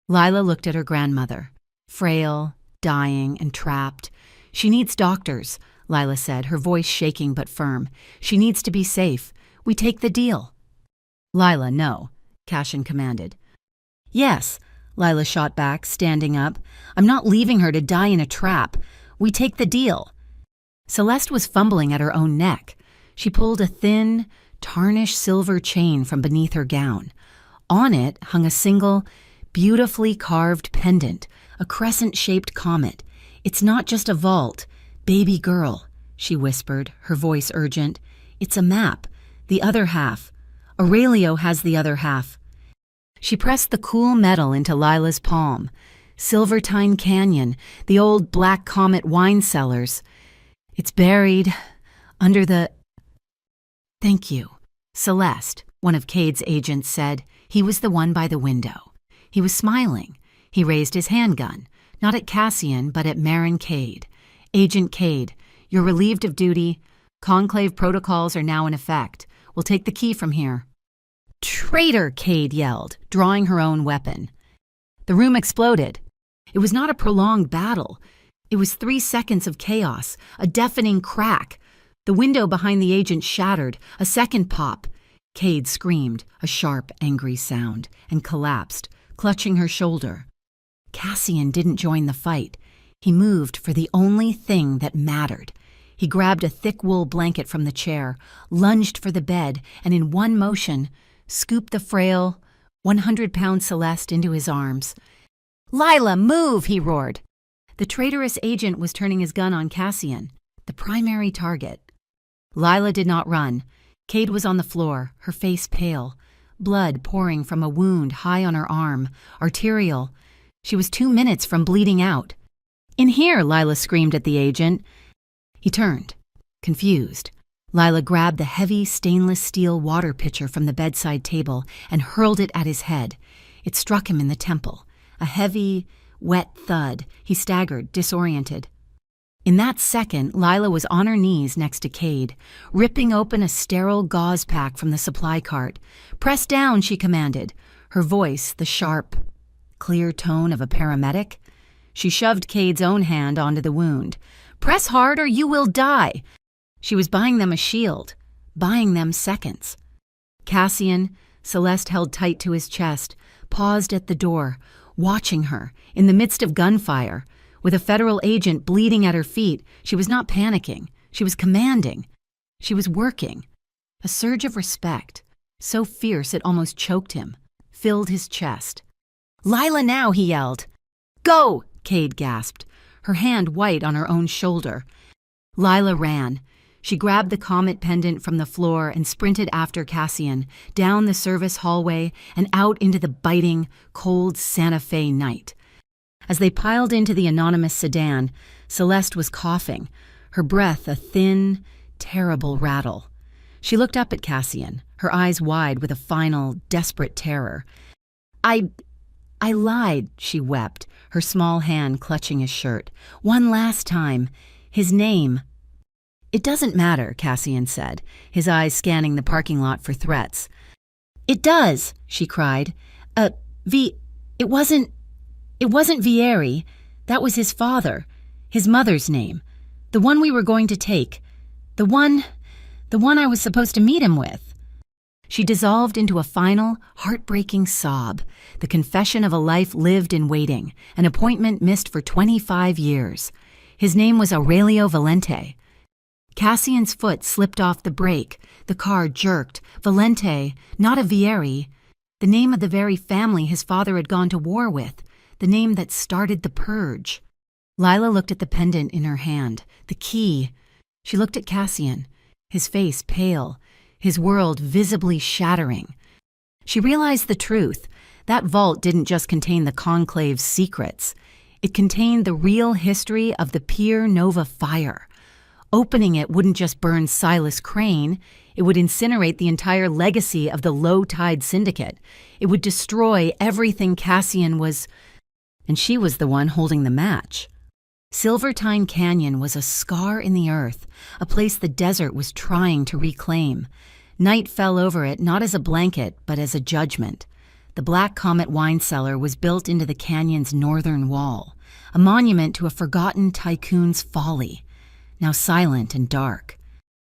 [SPEAKER 1] Lila looked at her grandmother, frail, dying and trapped. She needs doctors, Lila said, her voice shaking but firm. She needs to be safe. We take the deal. Lila, no, Cassian commanded. Yes, Lila shot back, standing up. I'm not leaving her to die in a trap. We take the deal. Celeste was fumbling at her own neck. She pulled a thin, tarnished silver chain from beneath her gown. On it hung a single, beautifully carved pendant, a crescent-shaped comet. It's not just a vault. Baby girl, she whispered, her voice urgent. It's a map. The other half. Aurelio has the other half. She pressed the cool metal into Lila's palm. Silvertine Canyon, the old Black Comet wine cellars. It's buried under the... Thank you. Celeste, one of Cade's agents said. He was the one by the window. He was smiling. He raised his handgun, not at Cassian, but at Marin Cade. Agent Cade, you're relieved of duty. Conclave protocols are now in effect. We'll take the key from here. Traitor, Cade yelled, drawing her own weapon. The room exploded. It was not a prolonged battle. It was 3 seconds of chaos, a deafening crack. The window behind the agent shattered, a second pop. Cade screamed, a sharp, angry sound, and collapsed, clutching her shoulder. Cassian didn't join the fight. He moved for the only thing that mattered. He grabbed a thick wool blanket from the chair, lunged for the bed, and in one motion, scooped the frail, 100-pound Celeste into his arms. Lila, move, he roared. The traitorous agent was turning his gun on Cassian, the primary target. Lila did not run. Cade was on the floor, her face pale, blood pouring from a wound high on her arm, arterial. She was 2 minutes from bleeding out. In here, Lila screamed at the agent. He turned, confused. Lila grabbed the heavy stainless steel water pitcher from the bedside table and hurled it at his head. It struck him in the temple. A heavy, wet thud. He staggered, disoriented. In that second, Lila was on her knees next to Cade, ripping open a sterile gauze pack from the supply cart. Press down, she commanded, her voice the sharp, clear tone of a paramedic. She shoved Cade's own hand onto the wound. "Press hard or you will die." She was buying them a shield, buying them seconds. Cassian, Celeste held tight to his chest, paused at the door, watching her, in the midst of gunfire. With a federal agent bleeding at her feet, she was not panicking. She was commanding. She was working. A surge of respect, so fierce it almost choked him, filled his chest. "Lila now," he yelled. "Go!" Cade gasped, her hand white on her own shoulder. Lila ran. She grabbed the comet pendant from the floor and sprinted after Cassian, down the service hallway and out into the biting, cold Santa Fe night. As they piled into the anonymous sedan, Celeste was coughing, her breath a thin, terrible rattle. She looked up at Cassian, her eyes wide with a final, desperate terror. I lied," she wept, her small hand clutching his shirt. "One last time. His name." "It doesn't matter," Cassian said, his eyes scanning the parking lot for threats. "It does," she cried. It wasn't Vieri. That was his father, his mother's name. The one we were going to take. The one I was supposed to meet him with." She dissolved into a final, heartbreaking sob, the confession of a life lived in waiting, an appointment missed for 25 years. His name was Aurelio Valente. Cassian's foot slipped off the brake. The car jerked. Valente, not a Vieri. The name of the very family his father had gone to war with. The name that started the purge. Lila looked at the pendant in her hand, the key. She looked at Cassian, his face pale, his world visibly shattering. She realized the truth. That vault didn't just contain the Conclave's secrets. It contained the real history of the Pier Nova fire. Opening it wouldn't just burn Silas Crane, it would incinerate the entire legacy of the low-tide syndicate. It would destroy everything Cassian was... And she was the one holding the match. Silvertine Canyon was a scar in the earth, a place the desert was trying to reclaim. Night fell over it not as a blanket, but as a judgment. The Black Comet wine cellar was built into the canyon's northern wall, a monument to a forgotten tycoon's folly, now silent and dark.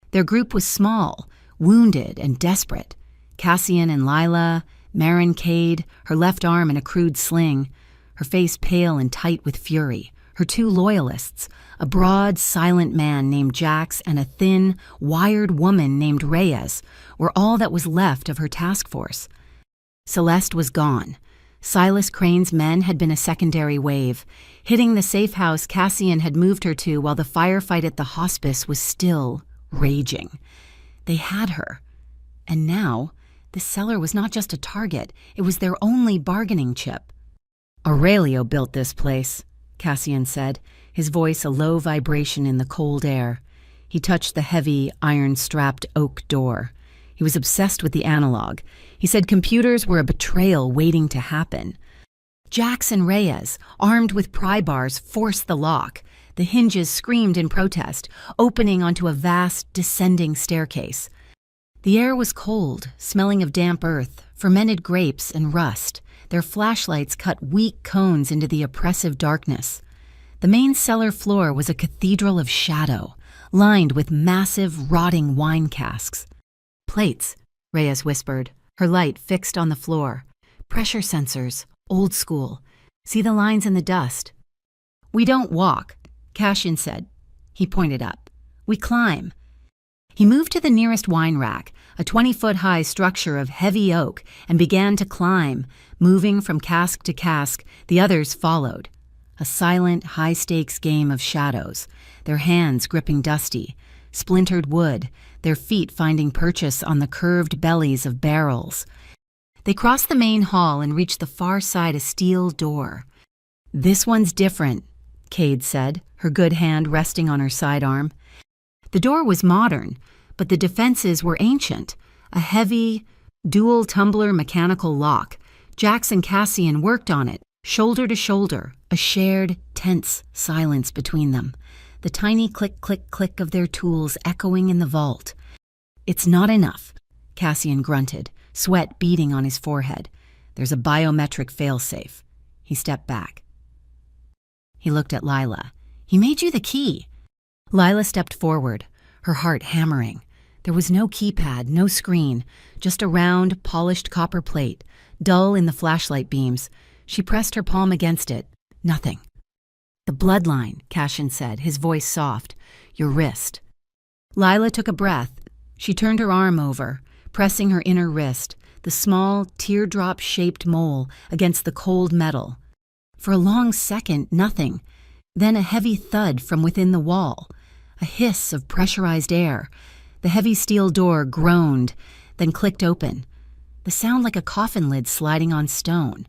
[SPEAKER 1] Their group was small, wounded and desperate. Cassian and Lila, Marin Cade, her left arm in a crude sling, her face pale and tight with fury. Her two loyalists, a broad, silent man named Jax and a thin, wired woman named Reyes, were all that was left of her task force. Celeste was gone. Silas Crane's men had been a secondary wave, hitting the safe house Cassian had moved her to while the firefight at the hospice was still raging. They had her. And now, the cellar was not just a target, it was their only bargaining chip. "Aurelio built this place," Cassian said, his voice a low vibration in the cold air. He touched the heavy, iron-strapped oak door. He was obsessed with the analog. He said computers were a betrayal waiting to happen. Jax and Reyes, armed with pry bars, forced the lock. The hinges screamed in protest, opening onto a vast, descending staircase. The air was cold, smelling of damp earth, fermented grapes, and rust. Their flashlights cut weak cones into the oppressive darkness. The main cellar floor was a cathedral of shadow, lined with massive, rotting wine casks. "Plates," Reyes whispered, her light fixed on the floor. "Pressure sensors, old school. See the lines in the dust." "We don't walk," Cassian said. He pointed up. "We climb." He moved to the nearest wine rack, a 20-foot-high structure of heavy oak, and began to climb. Moving from cask to cask, the others followed. A silent, high-stakes game of shadows, their hands gripping dusty, splintered wood, their feet finding purchase on the curved bellies of barrels. They crossed the main hall and reached the far side a steel door. "This one's different," Cade said, her good hand resting on her sidearm. The door was modern, but the defenses were ancient. A heavy, dual-tumbler mechanical lock. Jax and Cassian worked on it, shoulder to shoulder, a shared, tense silence between them. The tiny click-click-click of their tools echoing in the vault. "It's not enough," Cassian grunted, sweat beading on his forehead. "There's a biometric failsafe." He stepped back. He looked at Lila. "He made you the key." Lila stepped forward, her heart hammering. There was no keypad, no screen, just a round, polished copper plate, dull in the flashlight beams. She pressed her palm against it. Nothing. "The bloodline," Cassian said, his voice soft. "Your wrist." Lila took a breath. She turned her arm over, pressing her inner wrist, the small, teardrop-shaped mole against the cold metal. For a long second, nothing. Then a heavy thud from within the wall, a hiss of pressurized air. The heavy steel door groaned, then clicked open. The sound like a coffin lid sliding on stone.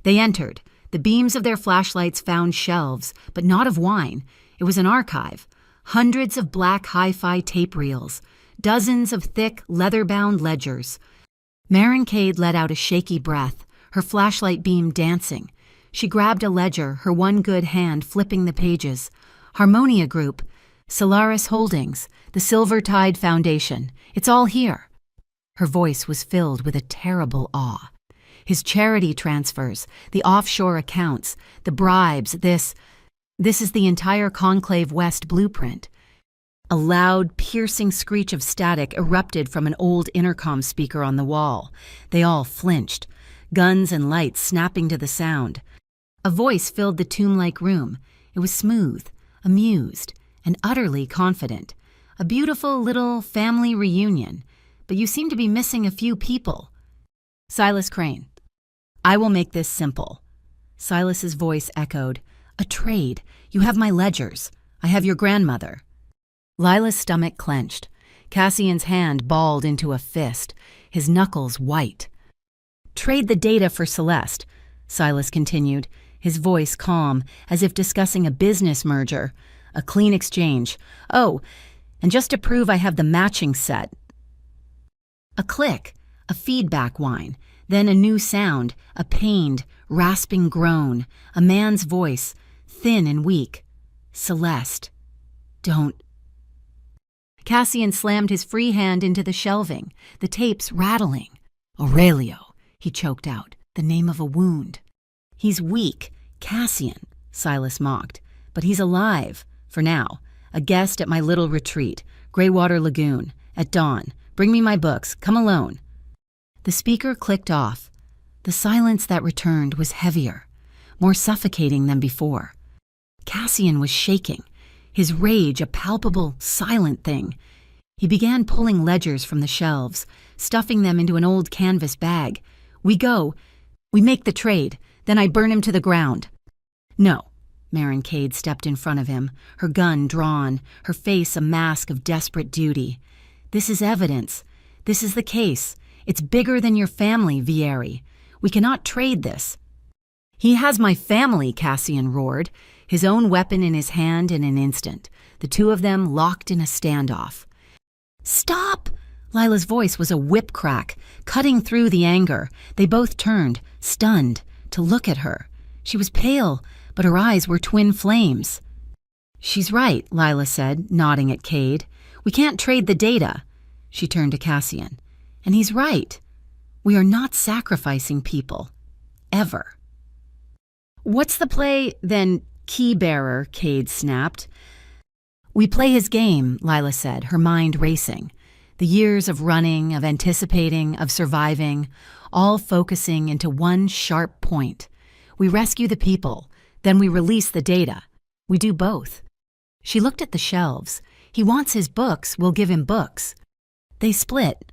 [SPEAKER 1] They entered. The beams of their flashlights found shelves, but not of wine. It was an archive. Hundreds of black hi-fi tape reels. Dozens of thick, leather-bound ledgers. Maren Cade let out a shaky breath, her flashlight beam dancing. She grabbed a ledger, her one good hand flipping the pages. Harmonia Group, Solaris Holdings, the Silver Tide Foundation. It's all here. Her voice was filled with a terrible awe. His charity transfers, the offshore accounts, the bribes, this is the entire Conclave West blueprint. A loud, piercing screech of static erupted from an old intercom speaker on the wall. They all flinched, guns and lights snapping to the sound. A voice filled the tomb-like room. It was smooth, amused, and utterly confident. A beautiful little family reunion, but you seem to be missing a few people. Silas Crane. "I will make this simple." Silas's voice echoed. "A trade. You have my ledgers. I have your grandmother." Lila's stomach clenched. Cassian's hand balled into a fist, his knuckles white. "Trade the data for Celeste," Silas continued, his voice calm, as if discussing a business merger. "A clean exchange. Oh, and just to prove I have the matching set." A click, a feedback whine, then a new sound, a pained, rasping groan, a man's voice, thin and weak. "Celeste, don't." Cassian slammed his free hand into the shelving, the tapes rattling. "Aurelio," he choked out, the name of a wound. "He's weak, Cassian," Silas mocked, "but he's alive, for now. A guest at my little retreat, Greywater Lagoon, at dawn. Bring me my books. Come alone." The speaker clicked off. The silence that returned was heavier, more suffocating than before. Cassian was shaking, his rage a palpable, silent thing. He began pulling ledgers from the shelves, stuffing them into an old canvas bag. "We go. We make the trade. Then I burn him to the ground." "No." Maren Cade stepped in front of him, her gun drawn, her face a mask of desperate duty. "This is evidence. This is the case. It's bigger than your family, Vieri. We cannot trade this." "He has my family," Cassian roared, his own weapon in his hand in an instant, the two of them locked in a standoff. "Stop!" Lila's voice was a whip crack, cutting through the anger. They both turned, stunned, to look at her. She was pale, but her eyes were twin flames. "She's right," Lila said, nodding at Cade. "We can't trade the data." She turned to Cassian. "And he's right. We are not sacrificing people. Ever." "What's the play, then, key-bearer?" Cade snapped. "We play his game," Lila said, her mind racing. The years of running, of anticipating, of surviving, all focusing into one sharp point. We rescue the people, then we release the data. We do both. She looked at the shelves. He wants his books, we'll give him books. They split.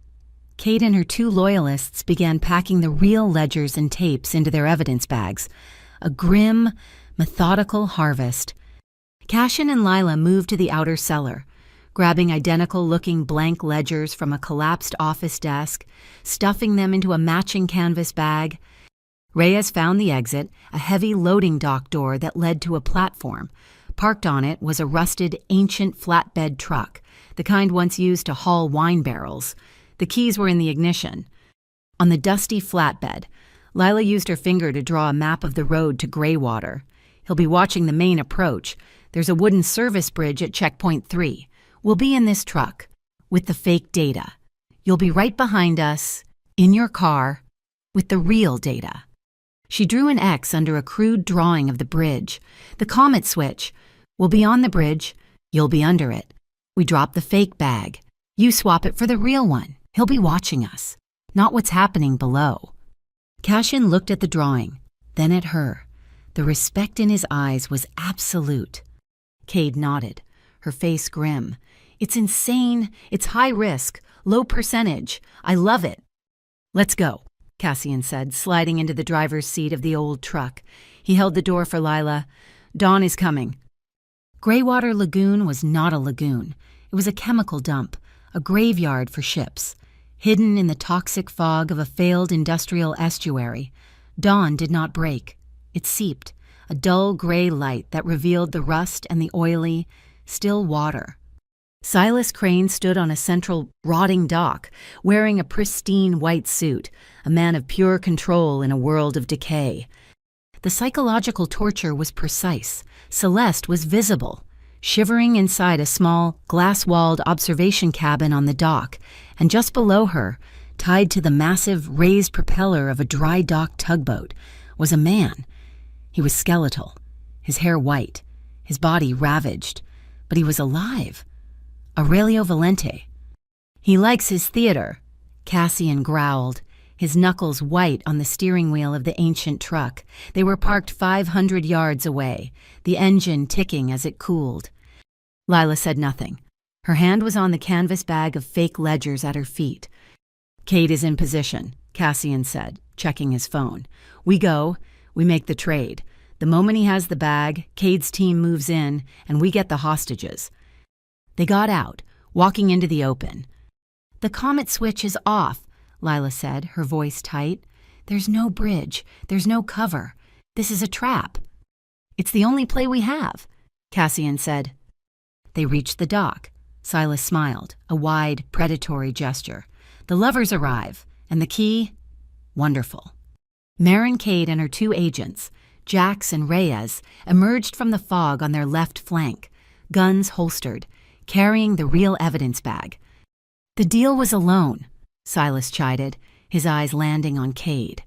[SPEAKER 1] Cade and her two loyalists began packing the real ledgers and tapes into their evidence bags. A grim, methodical harvest. Cassian and Lila moved to the outer cellar, grabbing identical-looking blank ledgers from a collapsed office desk, stuffing them into a matching canvas bag. Reyes found the exit, a heavy loading dock door that led to a platform. Parked on it was a rusted, ancient flatbed truck, the kind once used to haul wine barrels. The keys were in the ignition. On the dusty flatbed, Lila used her finger to draw a map of the road to Greywater. He'll be watching the main approach. There's a wooden service bridge at checkpoint 3. We'll be in this truck, with the fake data. You'll be right behind us, in your car, with the real data. She drew an X under a crude drawing of the bridge. The comet switch. We'll be on the bridge. You'll be under it. We drop the fake bag. You swap it for the real one. He'll be watching us, not what's happening below. Cassian looked at the drawing, then at her. The respect in his eyes was absolute. Cade nodded, her face grim. It's insane. It's high risk, low percentage. I love it. Let's go, Cassian said, sliding into the driver's seat of the old truck. He held the door for Lila. Dawn is coming. Greywater Lagoon was not a lagoon. It was a chemical dump, a graveyard for ships. Hidden in the toxic fog of a failed industrial estuary, dawn did not break. It seeped, a dull gray light that revealed the rust and the oily, still water. Silas Crane stood on a central, rotting dock, wearing a pristine white suit, a man of pure control in a world of decay. The psychological torture was precise. Celeste was visible, shivering inside a small, glass-walled observation cabin on the dock, and just below her, tied to the massive, raised propeller of a dry dock tugboat, was a man. He was skeletal, his hair white, his body ravaged, but he was alive. Aurelio Valente. He likes his theater, Cassian growled, his knuckles white on the steering wheel of the ancient truck. They were parked 500 yards away, the engine ticking as it cooled. Lila said nothing. Her hand was on the canvas bag of fake ledgers at her feet. Cade is in position, Cassian said, checking his phone. We go, we make the trade. The moment he has the bag, Cade's team moves in, and we get the hostages. They got out, walking into the open. The comet switch is off, Lila said, her voice tight. There's no bridge. There's no cover. This is a trap. It's the only play we have, Cassian said. They reached the dock. Silas smiled, a wide, predatory gesture. The lovers arrive, and the key? Wonderful. Marin Cade and her two agents, Jax and Reyes, emerged from the fog on their left flank, guns holstered, carrying the real evidence bag. The deal was a loan, Silas chided, his eyes landing on Cade.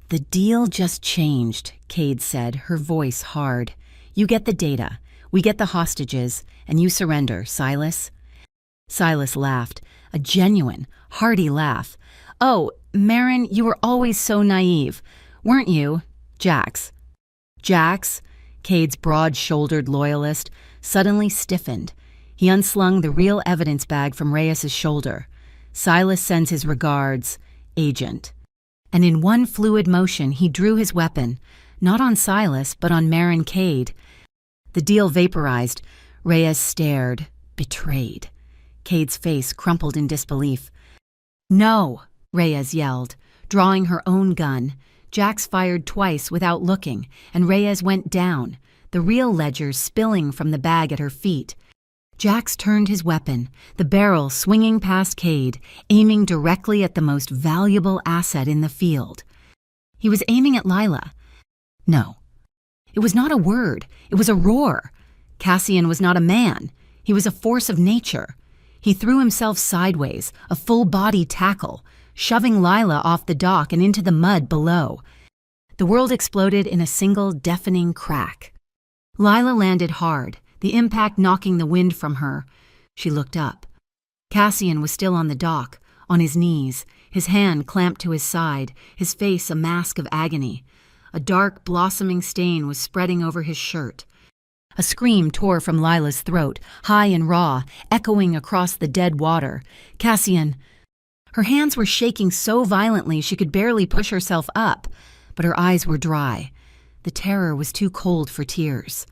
[SPEAKER 1] The deal just changed, Cade said, her voice hard. You get the data, we get the hostages, and you surrender, Silas. Silas laughed, a genuine, hearty laugh. Oh, Marin, you were always so naive, weren't you? Jax. Jax, Cade's broad-shouldered loyalist, suddenly stiffened. He unslung the real evidence bag from Reyes's shoulder. Silas sends his regards, Agent. And in one fluid motion, he drew his weapon, not on Silas, but on Marin Cade. The deal vaporized. Reyes stared, betrayed. Cade's face crumpled in disbelief. No, Reyes yelled, drawing her own gun. Jax fired twice without looking, and Reyes went down, the real ledgers spilling from the bag at her feet. Jax turned his weapon, the barrel swinging past Cade, aiming directly at the most valuable asset in the field. He was aiming at Lila. No. It was not a word. It was a roar. Cassian was not a man. He was a force of nature. He threw himself sideways, a full-body tackle, shoving Lila off the dock and into the mud below. The world exploded in a single deafening crack. Lila landed hard, the impact knocking the wind from her. She looked up. Cassian was still on the dock, on his knees, his hand clamped to his side, his face a mask of agony. A dark, blossoming stain was spreading over his shirt. A scream tore from Lila's throat, high and raw, echoing across the dead water. Cassian. Her hands were shaking so violently she could barely push herself up, but her eyes were dry. The terror was too cold for tears.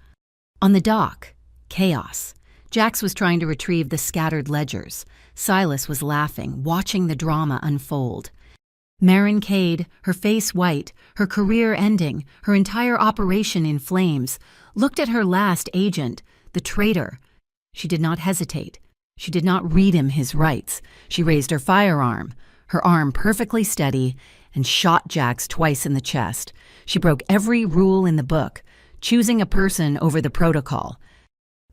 [SPEAKER 1] On the dock, chaos. Jax was trying to retrieve the scattered ledgers. Silas was laughing, watching the drama unfold. Marin Cade, her face white, her career ending, her entire operation in flames, looked at her last agent, the traitor. She did not hesitate. She did not read him his rights. She raised her firearm, her arm perfectly steady, and shot Jax twice in the chest. She broke every rule in the book, choosing a person over the protocol.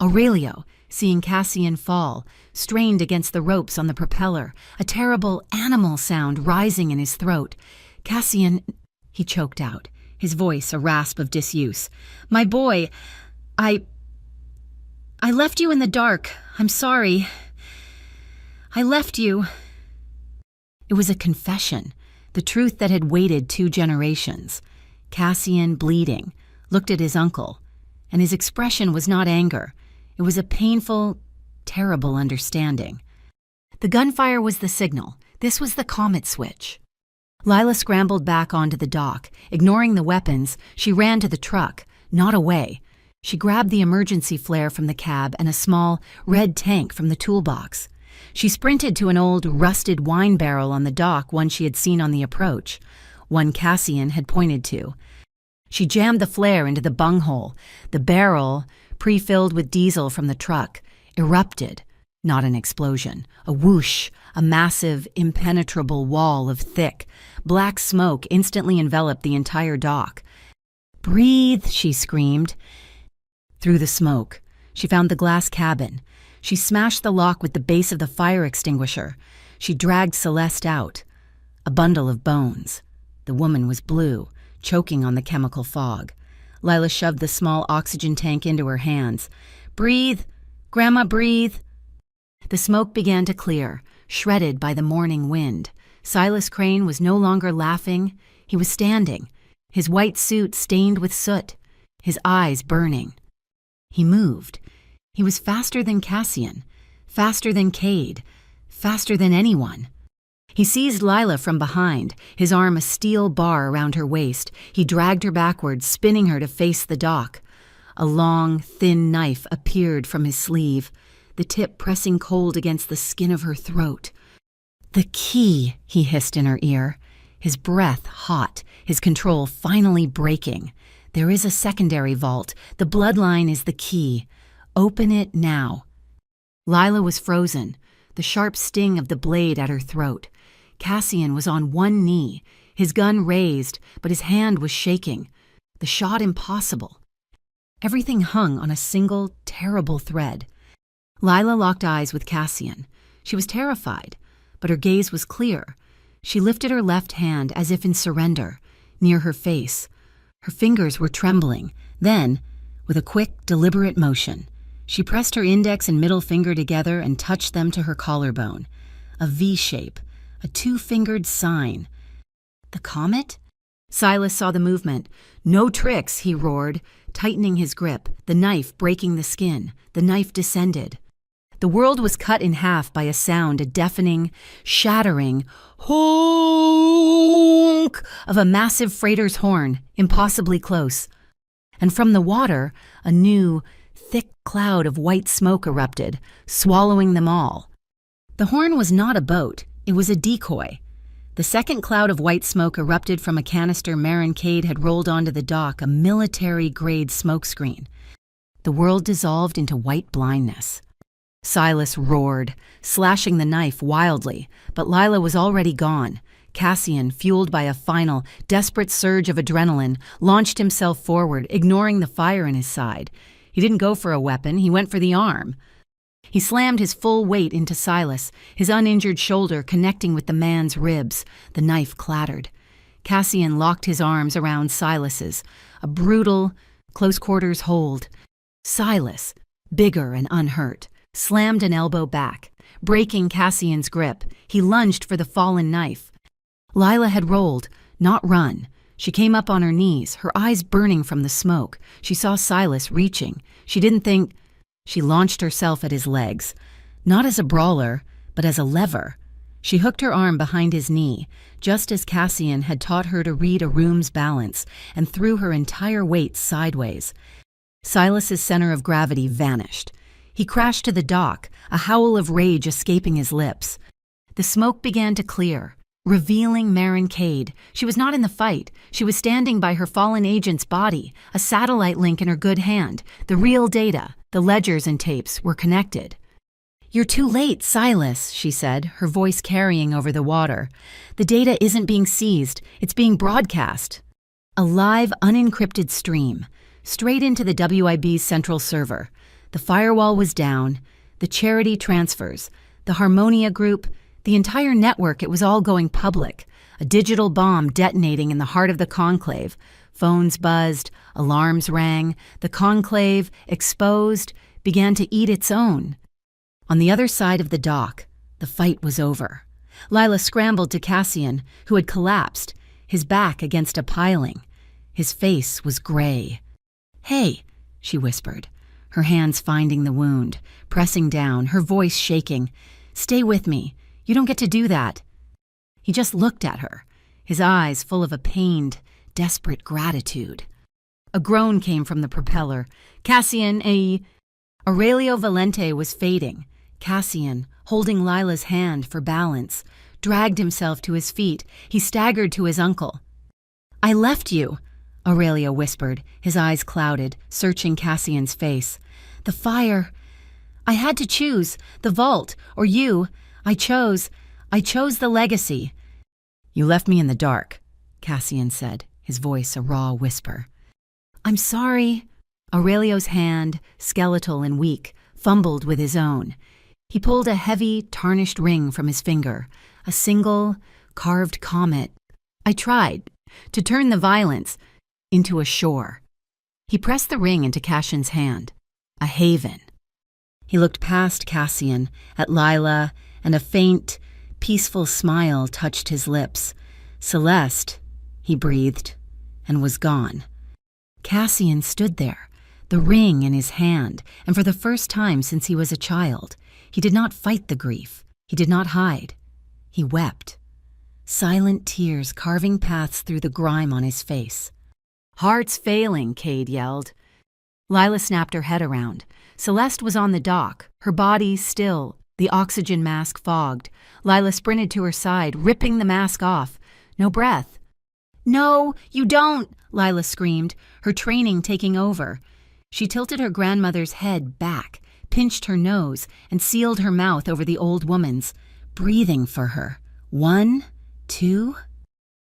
[SPEAKER 1] Aurelio, seeing Cassian fall, strained against the ropes on the propeller, a terrible animal sound rising in his throat. Cassian, he choked out, his voice a rasp of disuse. "My boy, I left you in the dark. I'm sorry. I left you." It was a confession, the truth that had waited 2 generations. Cassian, bleeding, looked at his uncle, and his expression was not anger. It was a painful, terrible understanding. The gunfire was the signal. This was the comet switch. Lila scrambled back onto the dock. Ignoring the weapons, she ran to the truck, not away. She grabbed the emergency flare from the cab and a small, red tank from the toolbox. She sprinted to an old, rusted wine barrel on the dock, one she had seen on the approach, one Cassian had pointed to. She jammed the flare into the bunghole. The barrel, pre-filled with diesel from the truck, erupted. Not an explosion. A whoosh, a massive, impenetrable wall of thick, black smoke instantly enveloped the entire dock. "Breathe," she screamed. Through the smoke, she found the glass cabin. She smashed the lock with the base of the fire extinguisher. She dragged Celeste out. A bundle of bones. The woman was blue, choking on the chemical fog. Lila shoved the small oxygen tank into her hands. "Breathe! Grandma, breathe!" The smoke began to clear, shredded by the morning wind. Silas Crane was no longer laughing. He was standing, his white suit stained with soot, his eyes burning. He moved. He was faster than Cassian, faster than Cade, faster than anyone. He seized Lila from behind, his arm a steel bar around her waist. He dragged her backwards, spinning her to face the dock. A long, thin knife appeared from his sleeve, the tip pressing cold against the skin of her throat. "The key," he hissed in her ear, his breath hot, his control finally breaking. "There is a secondary vault. The bloodline is the key. Open it now." Lila was frozen, the sharp sting of the blade at her throat. Cassian was on one knee, his gun raised, but his hand was shaking. The shot impossible. Everything hung on a single, terrible thread. Lila locked eyes with Cassian. She was terrified, but her gaze was clear. She lifted her left hand as if in surrender, near her face. Her fingers were trembling. Then, with a quick, deliberate motion, she pressed her index and middle finger together and touched them to her collarbone. A V shape, a 2-fingered sign. The comet? Silas saw the movement. "No tricks," he roared, tightening his grip, the knife breaking the skin. The knife descended. The world was cut in half by a sound, a deafening, shattering honk of a massive freighter's horn, impossibly close. And from the water, a new, thick cloud of white smoke erupted, swallowing them all. The horn was not a boat, it was a decoy. The second cloud of white smoke erupted from a canister Marin Cade had rolled onto the dock, a military-grade smokescreen. The world dissolved into white blindness. Silas roared, slashing the knife wildly, but Lila was already gone. Cassian, fueled by a final, desperate surge of adrenaline, launched himself forward, ignoring the fire in his side. He didn't go for a weapon, he went for the arm. He slammed his full weight into Silas, his uninjured shoulder connecting with the man's ribs. The knife clattered. Cassian locked his arms around Silas's, a brutal, close-quarters hold. Silas, bigger and unhurt, slammed an elbow back. Breaking Cassian's grip, he lunged for the fallen knife. Lila had rolled, not run. She came up on her knees, her eyes burning from the smoke. She saw Silas reaching. She didn't think. She launched herself at his legs, not as a brawler, but as a lever. She hooked her arm behind his knee, just as Cassian had taught her to read a room's balance, and threw her entire weight sideways. Silas's center of gravity vanished. He crashed to the dock, a howl of rage escaping his lips. The smoke began to clear, revealing Marin Cade. She was not in the fight. She was standing by her fallen agent's body, a satellite link in her good hand. The real data, the ledgers and tapes, were connected. "You're too late, Silas," she said, her voice carrying over the water. "The data isn't being seized. It's being broadcast." A live, unencrypted stream, straight into the WIB's central server. The firewall was down, the charity transfers, the Harmonia Group, the entire network. It was all going public, a digital bomb detonating in the heart of the conclave, Phones buzzed, alarms rang, the conclave, exposed, began to eat its own. On the other side of the dock, the fight was over. Lila scrambled to Cassian, who had collapsed, his back against a piling. His face was gray. "Hey," she whispered, her hands finding the wound, pressing down, her voice shaking. "Stay with me. You don't get to do that." He just looked at her, his eyes full of a pained, desperate gratitude. A groan came from the propeller. Aurelio Valente was fading. Cassian, holding Lila's hand for balance, dragged himself to his feet. He staggered to his uncle. "I left you," Aurelio whispered, his eyes clouded, searching Cassian's face. "The fire. I had to choose, the vault, or you. I chose the legacy." "You left me in the dark," Cassian said, his voice a raw whisper. "I'm sorry." Aurelio's hand, skeletal and weak, fumbled with his own. He pulled a heavy, tarnished ring from his finger, a single, carved comet. "I tried to turn the violence into a shore." He pressed the ring into Cassian's hand. A haven. He looked past Cassian, at Lila, and a faint, peaceful smile touched his lips. "Celeste," he breathed, and was gone. Cassian stood there, the ring in his hand, and for the first time since he was a child, he did not fight the grief. He did not hide. He wept. Silent tears carving paths through the grime on his face. "Heart's failing," Cade yelled. Lila snapped her head around. Celeste was on the dock, her body still, the oxygen mask fogged. Lila sprinted to her side, ripping the mask off. No breath. "No, you don't!" Lila screamed, her training taking over. She tilted her grandmother's head back, pinched her nose, and sealed her mouth over the old woman's, breathing for her. 1, 2.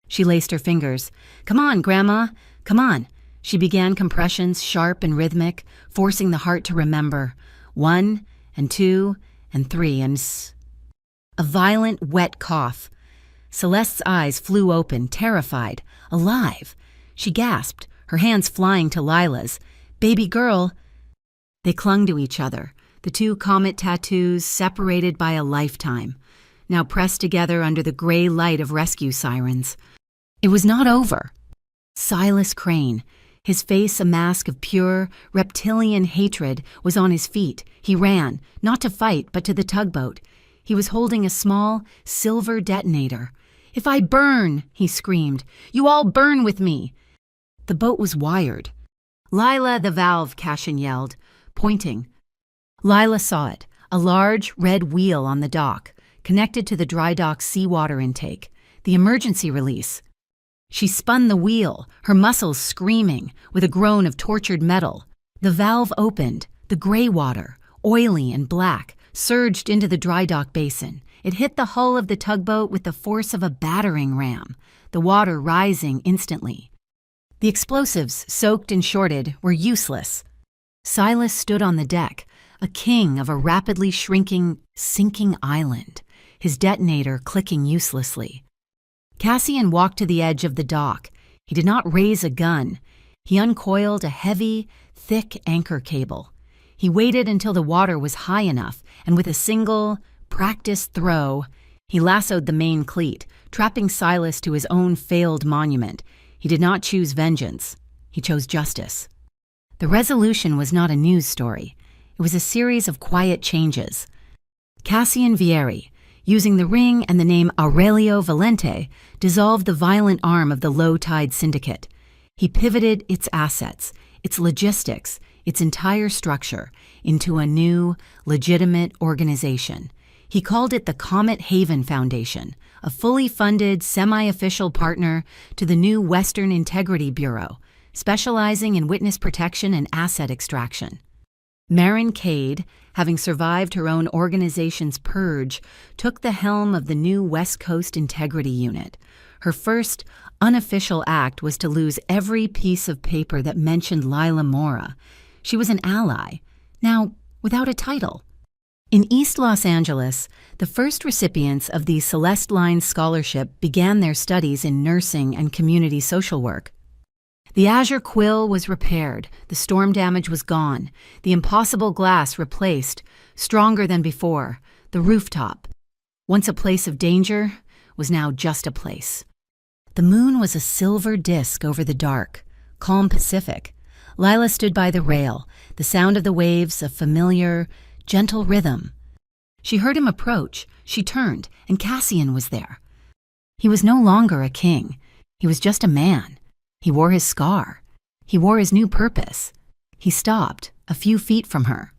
[SPEAKER 1] She laced her fingers. "Come on, Grandma, come on." She began compressions, sharp and rhythmic, forcing the heart to remember. 1 and 2 and 3 and a violent, wet cough. Celeste's eyes flew open, terrified, alive. She gasped, her hands flying to Lila's. "Baby girl." They clung to each other, the two comet tattoos separated by a lifetime, now pressed together under the gray light of rescue sirens. It was not over. Silas Crane, his face a mask of pure, reptilian hatred, was on his feet. He ran, not to fight, but to the tugboat. He was holding a small, silver detonator. "If I burn," he screamed, "you all burn with me." The boat was wired. "Lila, the valve," Cassian yelled, pointing. Lila saw it, a large red wheel on the dock, connected to the dry dock seawater intake, the emergency release. She spun the wheel, her muscles screaming, with a groan of tortured metal. The valve opened. The gray water, oily and black, surged into the dry dock basin. It hit the hull of the tugboat with the force of a battering ram, the water rising instantly. The explosives, soaked and shorted, were useless. Silas stood on the deck, a king of a rapidly shrinking, sinking island, his detonator clicking uselessly. Cassian walked to the edge of the dock. He did not raise a gun. He uncoiled a heavy, thick anchor cable. He waited until the water was high enough, and with a single, practiced throw, he lassoed the main cleat, trapping Silas to his own failed monument. He did not choose vengeance. He chose justice. The resolution was not a news story. It was a series of quiet changes. Cassian Vieri, using the ring and the name Aurelio Valente, dissolved the violent arm of the low-tide syndicate. He pivoted its assets, its logistics, its entire structure into a new, legitimate organization. He called it the Comet Haven Foundation, a fully funded, semi-official partner to the new Western Integrity Bureau, specializing in witness protection and asset extraction. Marin Cade, having survived her own organization's purge, took the helm of the new West Coast Integrity Unit. Her first, unofficial act was to lose every piece of paper that mentioned Lila Mora. She was an ally, now without a title. In East Los Angeles, the first recipients of the Celeste Line Scholarship began their studies in nursing and community social work. The azure quill was repaired, the storm damage was gone, the impossible glass replaced, stronger than before, the rooftop, once a place of danger, was now just a place. The moon was a silver disk over the dark, calm Pacific. Lila stood by the rail, the sound of the waves a familiar, gentle rhythm. She heard him approach, she turned, and Cassian was there. He was no longer a king. He was just a man. He wore his scar. He wore his new purpose. He stopped, a few feet from her.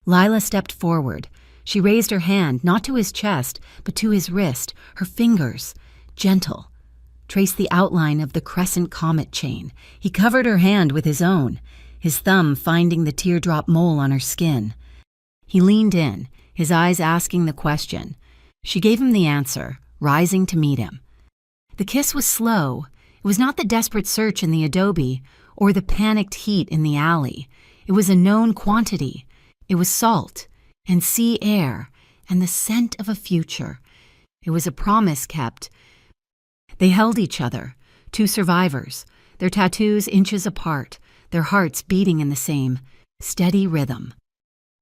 [SPEAKER 1] Lila stepped forward. She raised her hand, not to his chest, but to his wrist, her fingers, gentle. Traced the outline of the crescent comet chain. He covered her hand with his own, his thumb finding the teardrop mole on her skin. He leaned in, his eyes asking the question. She gave him the answer, rising to meet him. The kiss was slow. It was not the desperate search in the adobe or the panicked heat in the alley. It was a known quantity. It was salt and sea air and the scent of a future. It was a promise kept. They held each other, two survivors, their tattoos inches apart, their hearts beating in the same steady rhythm.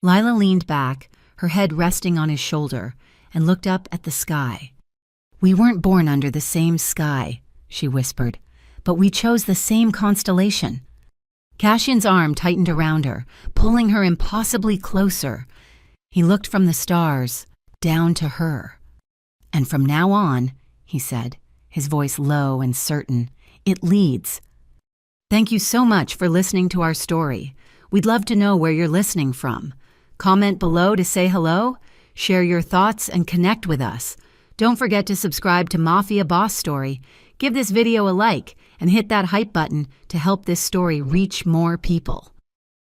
[SPEAKER 1] Lila leaned back, her head resting on his shoulder, and looked up at the sky. "We weren't born under the same sky," she whispered, "but we chose the same constellation." Cassian's arm tightened around her, pulling her impossibly closer. He looked from the stars, down to her. "And from now on," he said, his voice low and certain, "it leads." Thank you so much for listening to our story. We'd love to know where you're listening from. Comment below to say hello, share your thoughts, and connect with us. Don't forget to subscribe to Mafia Boss Story. Give this video a like and hit that hype button to help this story reach more people.